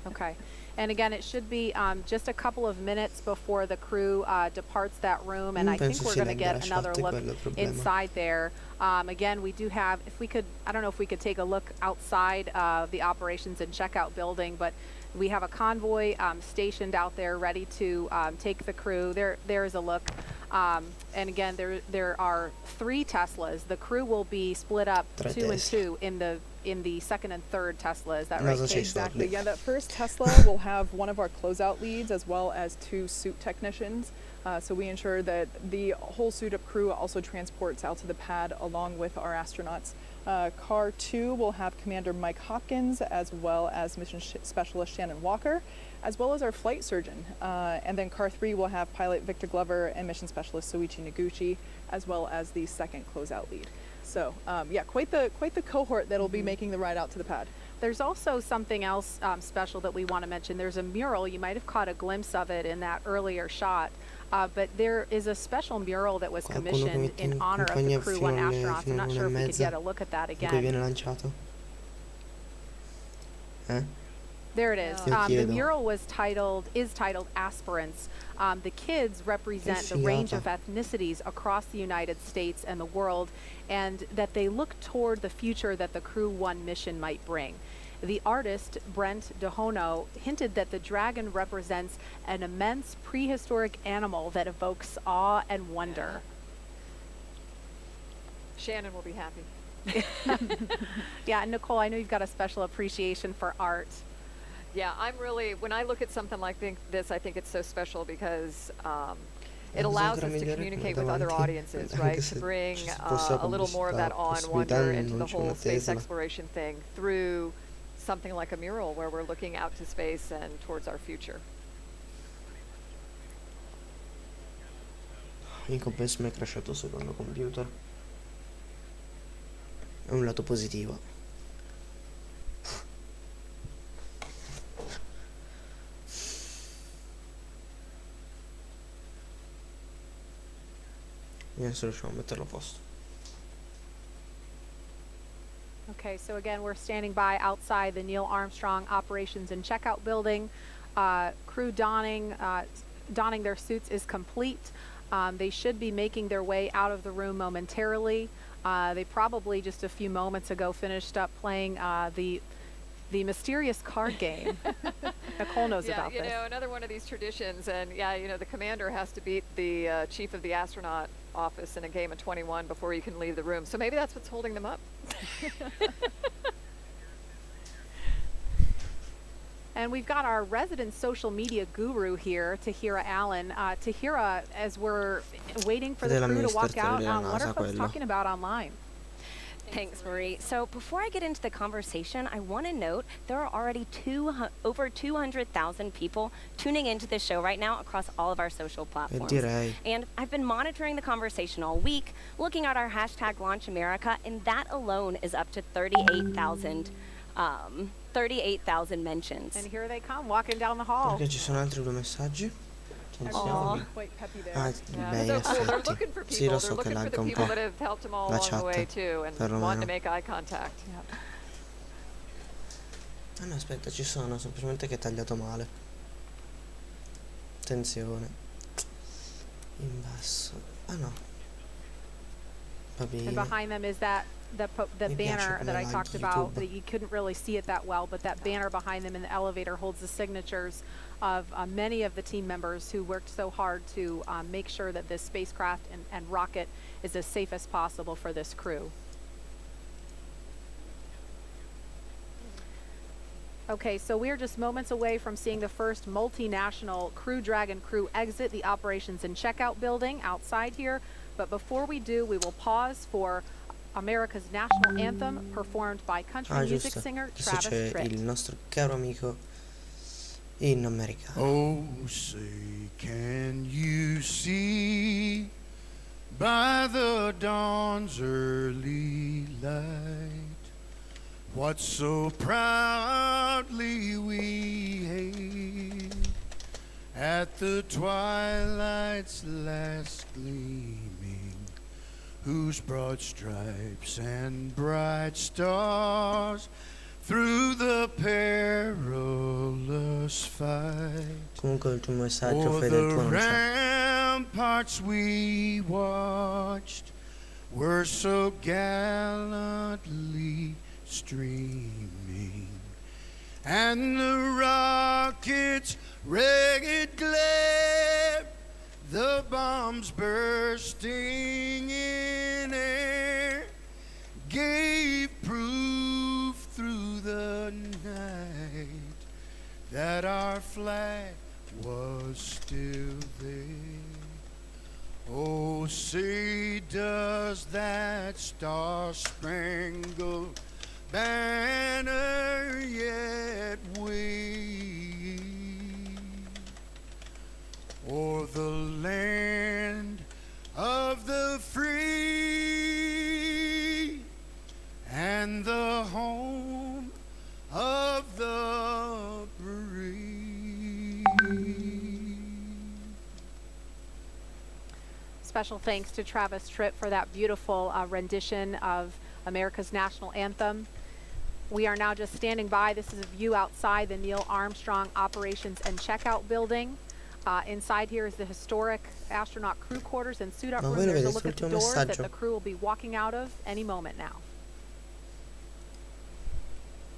Okay. And again, it should be just a couple of minutes before the crew departs that room, and I think we're going to get another look inside there. Again, we do have, if we could, I don't know if we could take a look outside the operations and checkout building, but we have a convoy stationed out there ready to take the crew. There's a look. And again, there are 3 Teslas. The crew will be split up 2 and 2 in the second and third Tesla. Is that right, Kate? Exactly. Yeah, that first Tesla will have one of our closeout leads as well as 2 suit technicians. So we ensure that the whole suit-up crew also transports out to the pad along with our astronauts. Car 2 will have Commander Mike Hopkins as well as Mission Specialist Shannon Walker, as well as our flight surgeon. And then Car 3 will have Pilot Victor Glover and Mission Specialist Soichi Noguchi, as well as the second closeout lead. So yeah, quite the cohort that'll be making the ride out to the pad. There's also something else special that we want to mention. There's a mural. You might have caught a glimpse of it in that earlier shot. But there is a special mural that was commissioned in honor of the Crew-1 astronauts. I'm not sure if we could get a look at that again. There it is. The mural is titled Aspirants. The kids represent the range of ethnicities across the United States and the world, and that they look toward the future that the Crew-1 mission might bring. The artist, Brent DeHono, hinted that the dragon represents an immense prehistoric animal that evokes awe and wonder. Shannon will be happy. Yeah, and Nicole, I know you've got a special appreciation for art. Yeah, I'm really, when I look at something like this, I think it's so special because it allows us to communicate with other audiences, right? To bring a little more of that awe and wonder into the whole space exploration thing through something like a mural where we're looking out to space and towards our future. In compenso mi è crashato il secondo computer. È un lato positivo. Vediamo se riusciamo a metterlo a posto. Okay, so again, we're standing by outside the Neil Armstrong Operations and Checkout Building. Crew donning their suits is complete. They should be making their way out of the room momentarily. They probably just a few moments ago finished up playing the mysterious card game. Nicole knows about this. Yeah, another one of these traditions, and yeah, the commander has to beat the chief of the astronaut office in a game of 21 before you can leave the room. So maybe that's what's holding them up. And we've got our resident social media guru here, Tahira Allen. Tahira, as we're waiting for the crew to walk out, what are folks talking about online? Thanks, Marie. So before I get into the conversation, I want to note there are already over 200,000 people tuning into this show right now across all of our social platforms. And I've been monitoring the conversation all week, looking at our hashtag #LaunchAmerica, and that alone is up to 38,000 mentions. And here they come, walking down the hall. Perché ci sono altri 2 messaggi? Quite peppy there. So cool. They're looking for people. They're looking for the people that have helped them all along the way too, and want to make eye contact. Ah no, aspetta, ci sono, semplicemente che è tagliato male. Attenzione. In basso. Ah no. Va bene. And behind them is the banner that I talked about. That you couldn't really see it that well, but that banner behind them in the elevator holds the signatures of many of the team members who worked so hard to make sure that this spacecraft and rocket is as safe as possible for this crew. Okay, so we're just moments away from seeing the first multinational Crew Dragon crew exit the operations and checkout building outside here. But before we do, we will pause for America's national anthem performed by country music singer Travis Tritt. Il nostro caro amico inno americano. Oh, say, can you see by the dawn's early light, what so proudly we hailed at the twilight's last gleaming, whose broad stripes and bright stars through the perilous fight Comunque l'ultimo messaggio o'er Fede, il the tuo non c'è. ramparts we watched were so gallantly streaming, and the rockets' ragged glare, the bombs bursting in air, gave proof through the night that our flag was still there. Oh, say does that star-spangled banner yet wave o'er the land of the free and the home of the brave? Special thanks to Travis Tripp for that beautiful rendition of America's national anthem. We are now just standing by. This is a view outside the Neil Armstrong Operations and Checkout Building. Inside here is the historic astronaut crew quarters and suit-up room. There's a look at the doors that the crew will be walking out of any moment now.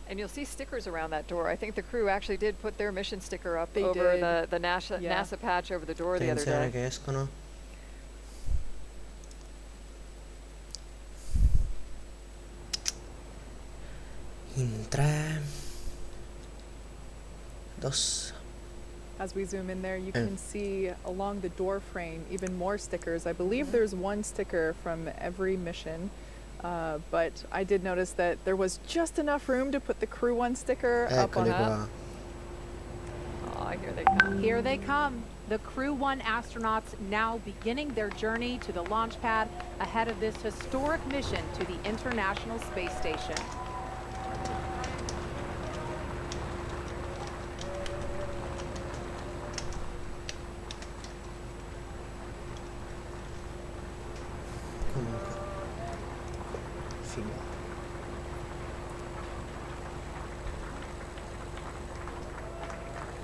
And you'll see stickers around that door. I think the crew actually did put their mission sticker up over the NASA patch over the door the other day. Che escono. In 3, 2. As we zoom in there, you can see along the door frame even more stickers. I believe there's one sticker from every mission, but I did notice that there was just enough room to put the Crew-1 sticker up on top. Oh, here they come. Here they come. The Crew-1 astronauts now beginning their journey to the launch pad ahead of this historic mission to the International Space Station.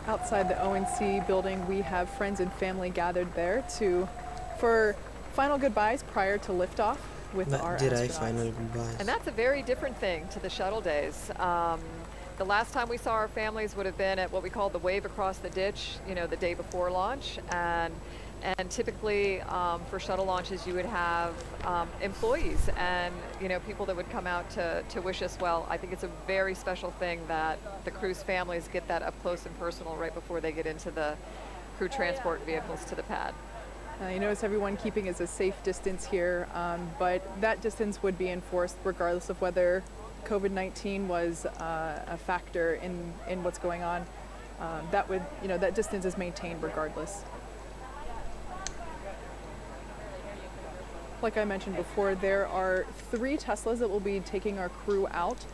Outside the ONC building, we have friends and family gathered there for final goodbyes prior to liftoff with our astronauts. Final goodbyes. And that's a very different thing to the shuttle days. The last time we saw our families would have been at what we call the wave across the ditch, you know, the day before launch. And typically for shuttle launches, you would have employees and, you know, people that would come out to wish us well. I think it's a very special thing that the crew's families get that up close and personal right before they get into the crew transport vehicles to the pad. You notice everyone keeping as a safe distance here, but that distance would be enforced regardless of whether COVID-19 was a factor in what's going on. That would, you know, that distance is maintained regardless. Like I mentioned before, there are 3 Teslas that will be taking our crew out.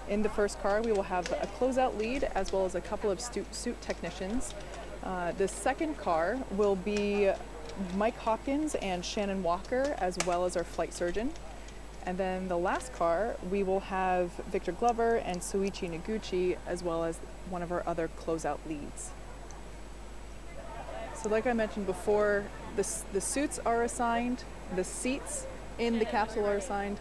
In the first car, we will have a closeout lead as well as a couple of suit technicians. The second car will be Mike Hopkins and Shannon Walker, as well as our flight surgeon. And then the last car, we will have Victor Glover and Soichi Noguchi, as well as one of our other closeout leads. So like I mentioned before, the suits are assigned, the seats in the capsule are assigned,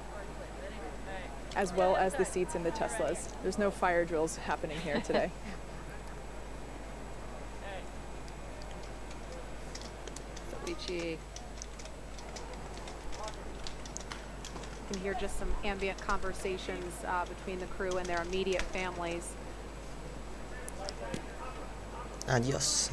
as well as the seats in the Teslas. There's no fire drills happening here today. Soichi. You can hear just some ambient conversations between the crew and their immediate families. Adios.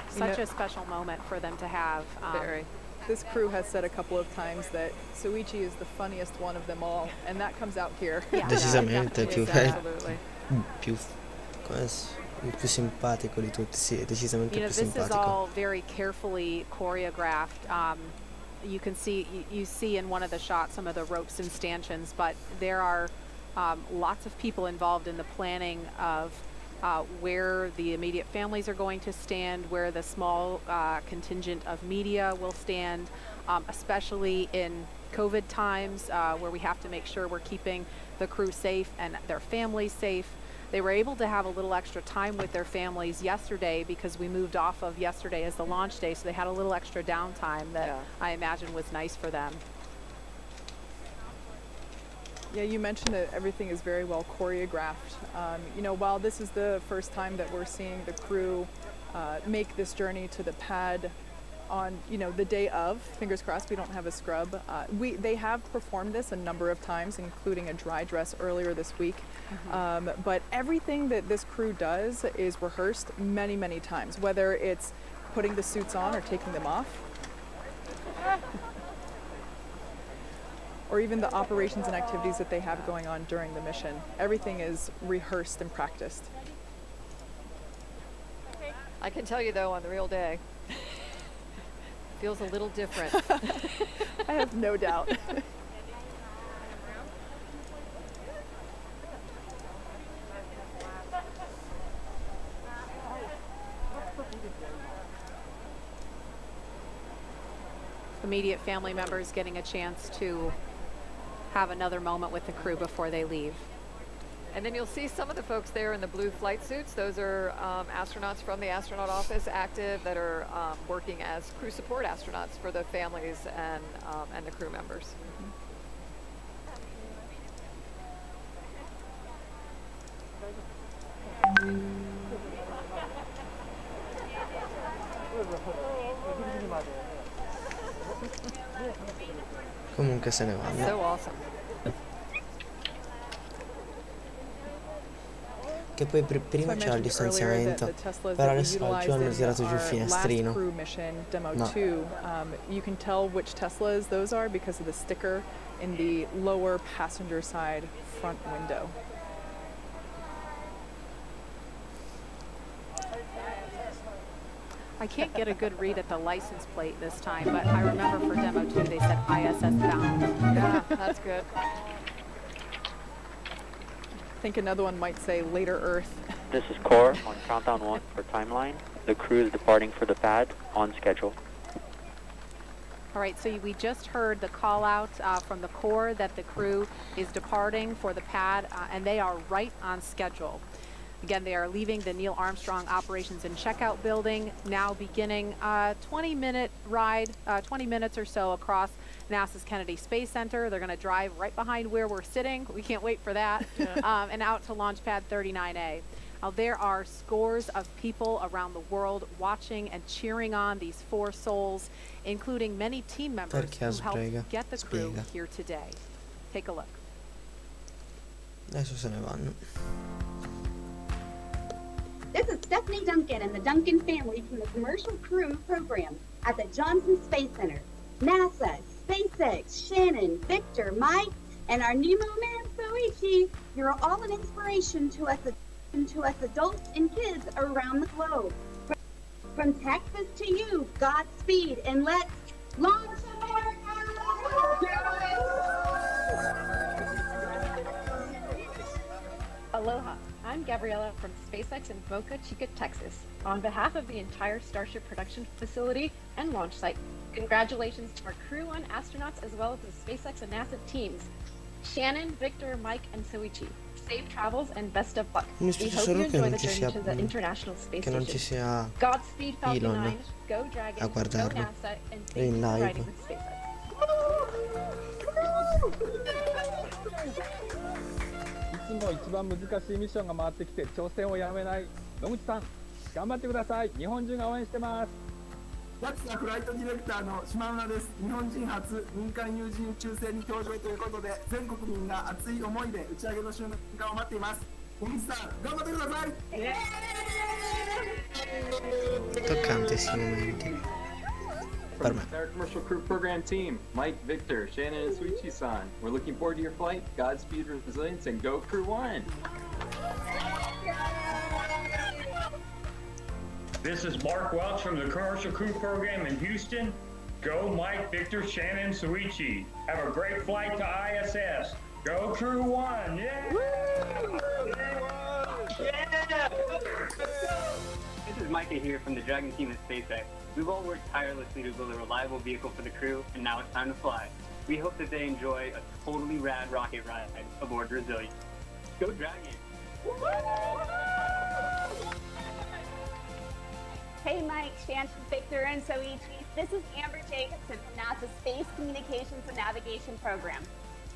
Such a special moment for them to have. Very. This crew has said a couple of times that Soichi is the funniest one of them all, and that comes out here. Yeah, decisamente più bello. Absolutely. più il più simpatico di tutti, sì, è decisamente You know, più this is simpatico. all very carefully choreographed. You can see, you see in one of the shots some of the ropes and stanchions, but there are lots of people involved in the planning of where the immediate families are going to stand, where the small contingent of media will stand, especially in COVID times where we have to make sure we're keeping the crew safe and their families safe. They were able to have a little extra time with their families yesterday because we moved off of yesterday as the launch day, so they had a little extra downtime that I imagine was nice for them. Yeah, you mentioned that everything is very well choreographed. You know, while this is the first time that we're seeing the crew make this journey to the pad on, you know, the day of, fingers crossed we don't have a scrub. They have performed this a number of times, including a dry dress earlier this week. But everything that this crew does is rehearsed many, many times, whether it's putting the suits on or taking them off, or even the operations and activities that they have going on during the mission. Everything is rehearsed and practiced. I can tell you though, on the real day, feels a little different. I have no doubt. Immediate family members getting a chance to have another moment with the crew before they leave. And then you'll see some of the folks there in the blue flight suits. Those are astronauts from the astronaut office active that are working as crew support astronauts for the families and the crew members. Comunque se ne vanno. So awesome. Che poi prima c'era il distanziamento, però adesso oggi hanno tirato giù il finestrino. Crew mission demo No. 2. You can tell which Teslas those are because of the sticker in the lower passenger side front window. I can't get a good read at the license plate this time, but I remember for demo 2 they said ISS bound. Yeah, that's good. I think another one might say later Earth. This is Core on countdown 1 for timeline. The crew is departing for the pad on schedule. All right, so we just heard the call out from the Corps that the crew is departing for the pad, and they are right on schedule. Again, they are leaving the Neil Armstrong Operations and Checkout Building, now beginning a 20-minute ride, 20 minutes or so across NASA's Kennedy Space Center. They're going to drive right behind where we're sitting. We can't wait for that. And out to Launch Pad 39A. Now, there are scores of people around the world watching and cheering on these 4 souls, including many team members who helped get the crew here today. Take a look. Adesso se ne vanno. This is Stephanie Duncan and the Duncan family from the Commercial Crew program at the Johnson Space Center. NASA, SpaceX, Shannon, Victor, Mike, and our Nemo man, Soichi, you're all an inspiration to us adults and kids around the globe. From Texas to you, Godspeed, and let's launch America! Aloha, I'm Gabriella from SpaceX in Boca Chica, Texas. On behalf of the entire Starship production facility and launch site, congratulations to our Crew-1 astronauts as well as the SpaceX and NASA teams. Shannon, Victor, Mike, and Soichi. Safe travels and best of luck. We hope you enjoy the journey to the International Space Station. Godspeed Falcon 9, go Dragon, go NASA, and thank you for riding with SpaceX. いつも一番難しいミッションが回ってきて挑戦をやめない野口さん、頑張ってください。日本中が応援してます。JAXAフライトディレクターの島村です。日本人初民間有人宇宙船に搭乗ということで、全国民が熱い思いで打ち上げの瞬間を待っています。野口さん、頑張ってください。Toccante questi momenti. Per me. Our commercial crew program team, Mike, Victor, Shannon, and Suichi-san. We're looking forward to your flight. Godspeed, resilience, and go Crew-1! This is Mark Welch from the Commercial Crew Program in Houston. Go Mike, Victor, Shannon, Soichi. Have a great flight to ISS. Go Crew-1. Yeah! Woo! Yeah! This is Micah here from the Dragon team at SpaceX. We've all worked tirelessly to build a reliable vehicle for the crew, and now it's time to fly. We hope that they enjoy a totally rad rocket ride aboard Resilient. Go Dragon! Hey Mike, Shannon, Victor, and Soichi. This is Amber Jacobson from NASA's Space Communications and Navigation Program,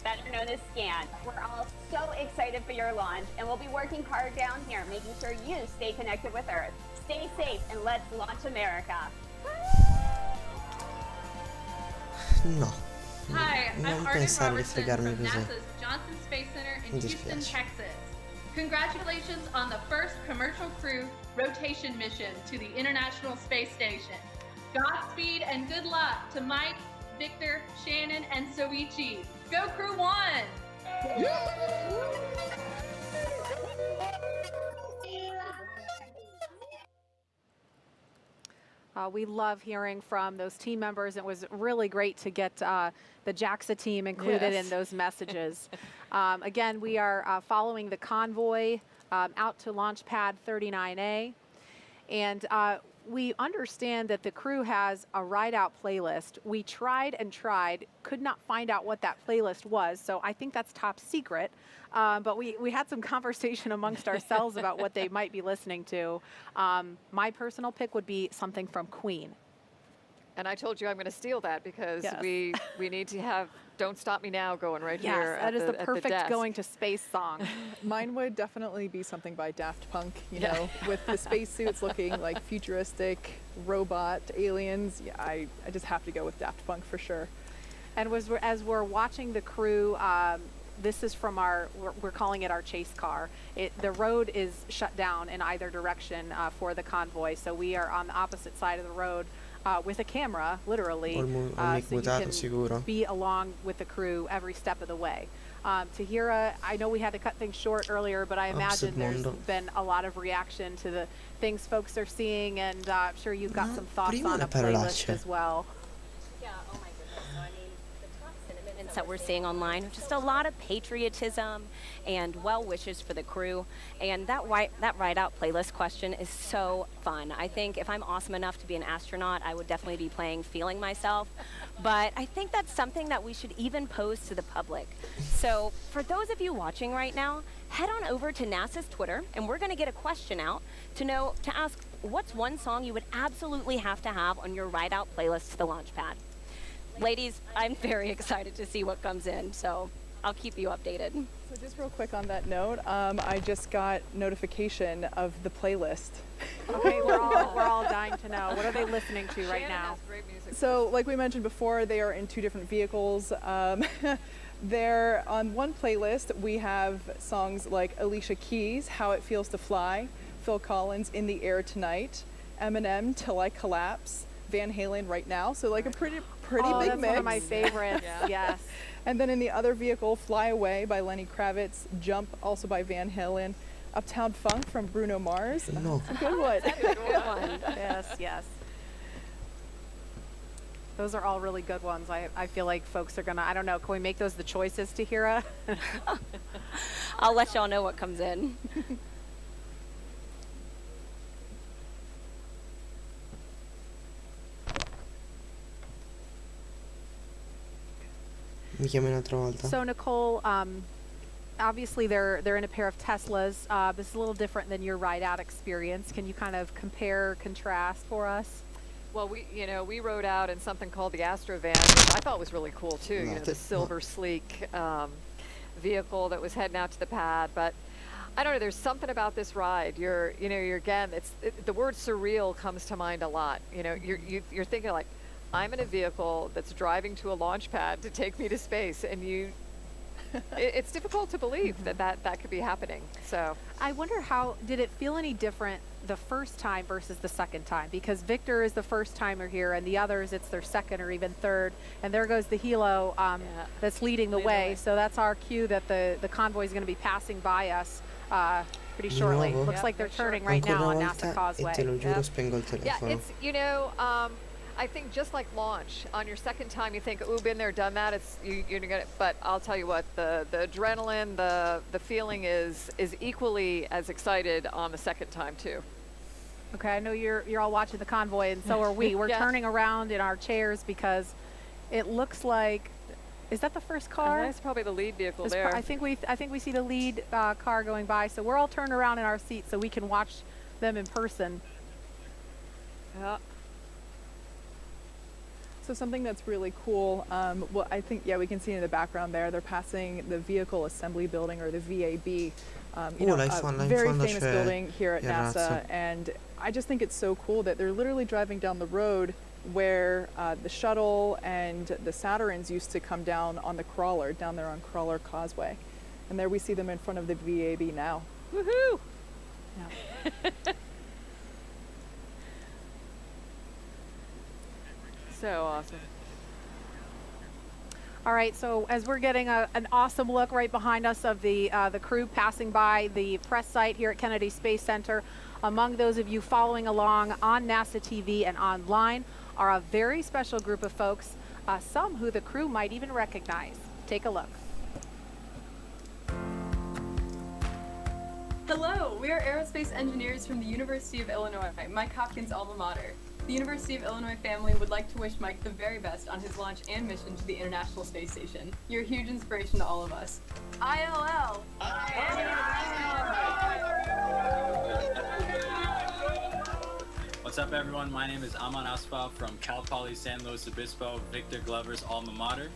better known as SCAN. We're all so excited for your launch, and we'll be working hard down here, making sure you stay connected with Earth. Stay safe, and let's launch America. No. Hi, I'm Non Arden pensare di Robertson fregarmi from così. NASA's Johnson Space Center in Mi Houston, dispiace. Texas. Congratulations on the first commercial crew rotation mission to the International Space Station. Godspeed and good luck to Mike, Victor, Shannon, and Soichi. Go Crew-1! We love hearing from those team members. It was really great to get the JAXA team included in those messages. Again, we are following the convoy out to launch pad 39A. And we understand that the crew has a ride-out playlist. We tried and tried, could not find out what that playlist was, so I think that's top secret. But we had some conversation amongst ourselves about what they might be listening to. My personal pick would be something from Queen. And I told you I'm going to steal that because Yes. we need to have Don't Stop Me Now going right Yes, here. that is the at perfect desk. going to space song. Mine would definitely be something by Daft Punk, you know, with the spacesuits looking like futuristic robot aliens. Yeah, I just have to go with Daft Punk for sure. And as we're watching the crew, this is from we're calling it our chase car. The road is shut down in either direction for the convoy, so we are on the opposite side of the road with a camera, literally, so you can be along with the crew every step of the way. Tahira, I know we had to cut things short earlier, but I imagine there's been a lot of reaction to the things folks are seeing, and I'm sure you've got some thoughts on a playlist as well. Yeah, oh my goodness. So, I mean, the top sentiments that we're seeing online are just a lot of patriotism and well wishes for the crew. And that ride-out playlist question is so fun. I think if I'm awesome enough to be an astronaut, I would definitely be playing Feeling Myself. But I think that's something that we should even pose to the public. So for those of you watching right now, head on over to NASA's Twitter, and we're going to get a question out to ask what's one song you would absolutely have to have on your ride-out playlist to the launch pad. Ladies, I'm very excited to see what comes in, so I'll keep you updated. So just real quick on that note, I just got notification of the playlist. Okay, we're all dying to know. What are they listening to right now? So like we mentioned before, they are in two different vehicles. They're on one playlist. We have songs like Alicia Keys, How It Feels to Fly, Phil Collins, In the Air Tonight, Eminem, Till I Collapse, Van Halen, Right Now. So like a pretty big that's mix. one of my favorites. Yes. And then in the other vehicle, Fly Away by Lenny Kravitz, Jump also by Van Halen, Uptown Funk from Bruno Mars. No. That's a good one. That's a good one. Yes. Those are all really good ones. I feel like folks are gonna, I don't know, can we make those the choices, Tahira? I'll let y'all know what comes in. Mi chiami un'altra volta. So Nicole, obviously they're in a pair of Teslas. This is a little different than your ride-out experience. Can you kind of compare, contrast for us? Well, we rode out in something called the Astrovan, which I thought was really cool too. You know, the silver sleek vehicle that was heading out to the pad. But I don't know. There's something about this ride. You're again. The word surreal comes to mind a lot. You know, you're thinking like, I'm in a vehicle that's driving to a launch pad to take me to space, and it's difficult to believe that could be happening. So I wonder did it feel any different the first time versus the second time? Because Victor is the first timer here, and the others, it's their second or even third. And there goes the helo that's leading the way. So that's our cue that the convoy is going to be passing by us pretty shortly. Looks like they're turning right now on NASA Causeway. E te lo giuro, spengo il telefono. Yeah, it's, you know, I think just like launch, on your second time you think, ooh, been there, done that, it's you're gonna, but I'll tell you what, the adrenaline, the feeling is equally as excited on the second time too. Okay, I know you're all watching the convoy, and so are we. We're turning around in our chairs because it looks like, is that the first car? That's probably the lead vehicle there. I think we see the lead car going by, so we're all turned around in our seats so we can watch them in person. Yeah. So something that's really cool, well, I think, yeah, we can see in the background there, they're passing the Vehicle Assembly Building, or the VAB. You know, a very famous building here at NASA, and I just think it's so cool that they're literally driving down the road where the shuttle and the Saturns used to come down on the crawler, down there on Crawler Causeway. And there we see them in front of the VAB now. Woohoo! Yeah. So awesome. All right, so as we're getting an awesome look right behind us of the crew passing by the press site here at Kennedy Space Center, among those of you following along on NASA TV and online are a very special group of folks, some who the crew might even recognize. Take a look. Hello, we are aerospace engineers from the University of Illinois, Mike Hopkins' alma mater. The University of Illinois family would like to wish Mike the very best on his launch and mission to the International Space Station. You're a huge inspiration to all of us. ILL! What's up, everyone? My name is Aman Asfa from Cal Poly San Luis Obispo, Victor Glover's alma mater.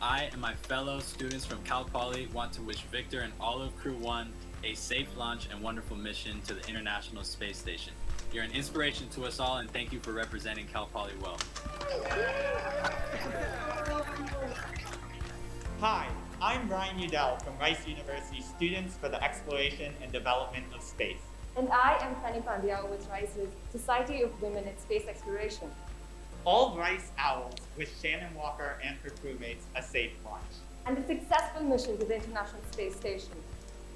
I and my fellow students from Cal Poly want to wish Victor and all of Crew-1 a safe launch and wonderful mission to the International Space Station. You're an inspiration to us all, and thank you for representing Cal Poly well. Hi, I'm Ryan Udell from Rice University Students for the Exploration and Development of Space. And I am Fanny Pandiao with Rice's Society of Women in Space Exploration. All Rice Owls wish Shannon Walker and her crewmates a safe launch. And a successful mission to the International Space Station.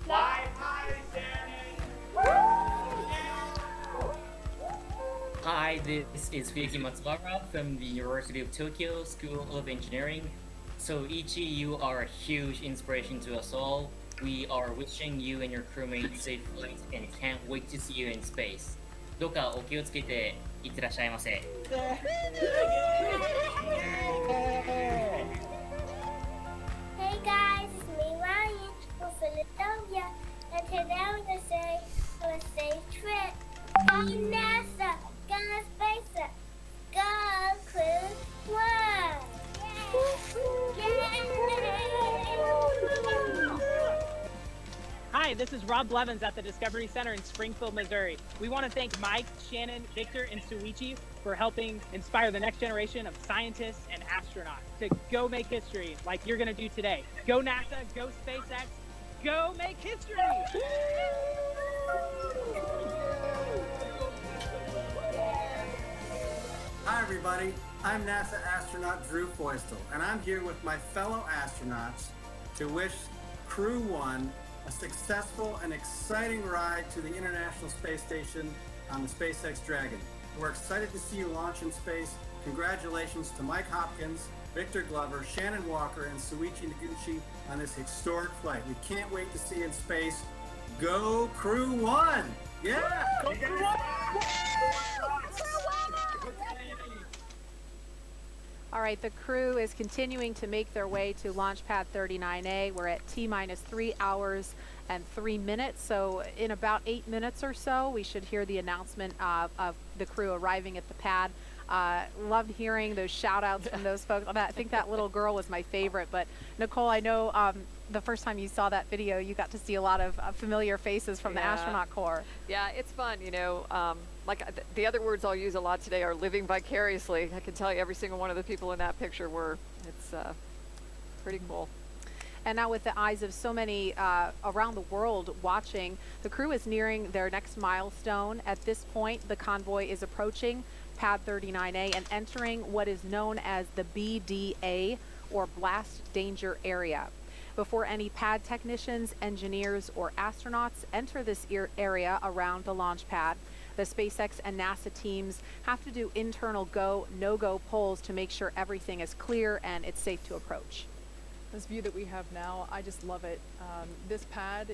Fly high, Shannon! Hi, this is Fuyuki Matsubara from the University of Tokyo School of Engineering. So Ichi, you are a huge inspiration to us all. We are wishing you and your crewmates safe flight and can't wait to see you in space. どうかお気をつけていってらっしゃいませ。Hey guys, it's me Ryan from Philadelphia, and today I'm gonna say a safe trip. Go NASA, go SpaceX, go Crew-1. Hi, this is Rob Blevins at the Discovery Center in Springfield, Missouri. We want to thank Mike, Shannon, Victor, and Suichi for helping inspire the next generation of scientists and astronauts to go make history like you're going to do today. Go NASA, go SpaceX, go make history! Hi everybody, I'm NASA astronaut Drew Feustel, and I'm here with my fellow astronauts to wish Crew-1 a successful and exciting ride to the International Space Station on the SpaceX Dragon. We're excited to see you launch in space. Congratulations to Mike Hopkins, Victor Glover, Shannon Walker, and Suichi Noguchi on this historic flight. We can't wait to see you in space. Go Crew-1! Yeah! Go Crew-1! All right, the crew is continuing to make their way to launch pad 39A. We're at T-minus 3 hours and 3 minutes. So in about 8 minutes or so, we should hear the announcement of the crew arriving at the pad. Loved hearing those shout outs from those folks. I think that little girl was my favorite. But Nicole, I know the first time you saw that video, you got to see a lot of familiar faces from the astronaut corps. Yeah, it's fun, you know. Like the other words I'll use a lot today are living vicariously. I can tell you every single one of the people in that picture were. It's pretty cool. And now with the eyes of so many around the world watching, the crew is nearing their next milestone. At this point, the convoy is approaching pad 39A and entering what is known as the BDA, or blast danger area. Before any pad technicians, engineers, or astronauts enter this area around the launch pad, the SpaceX and NASA teams have to do internal go, no-go polls to make sure everything is clear and it's safe to approach. This view that we have now, I just love it. This pad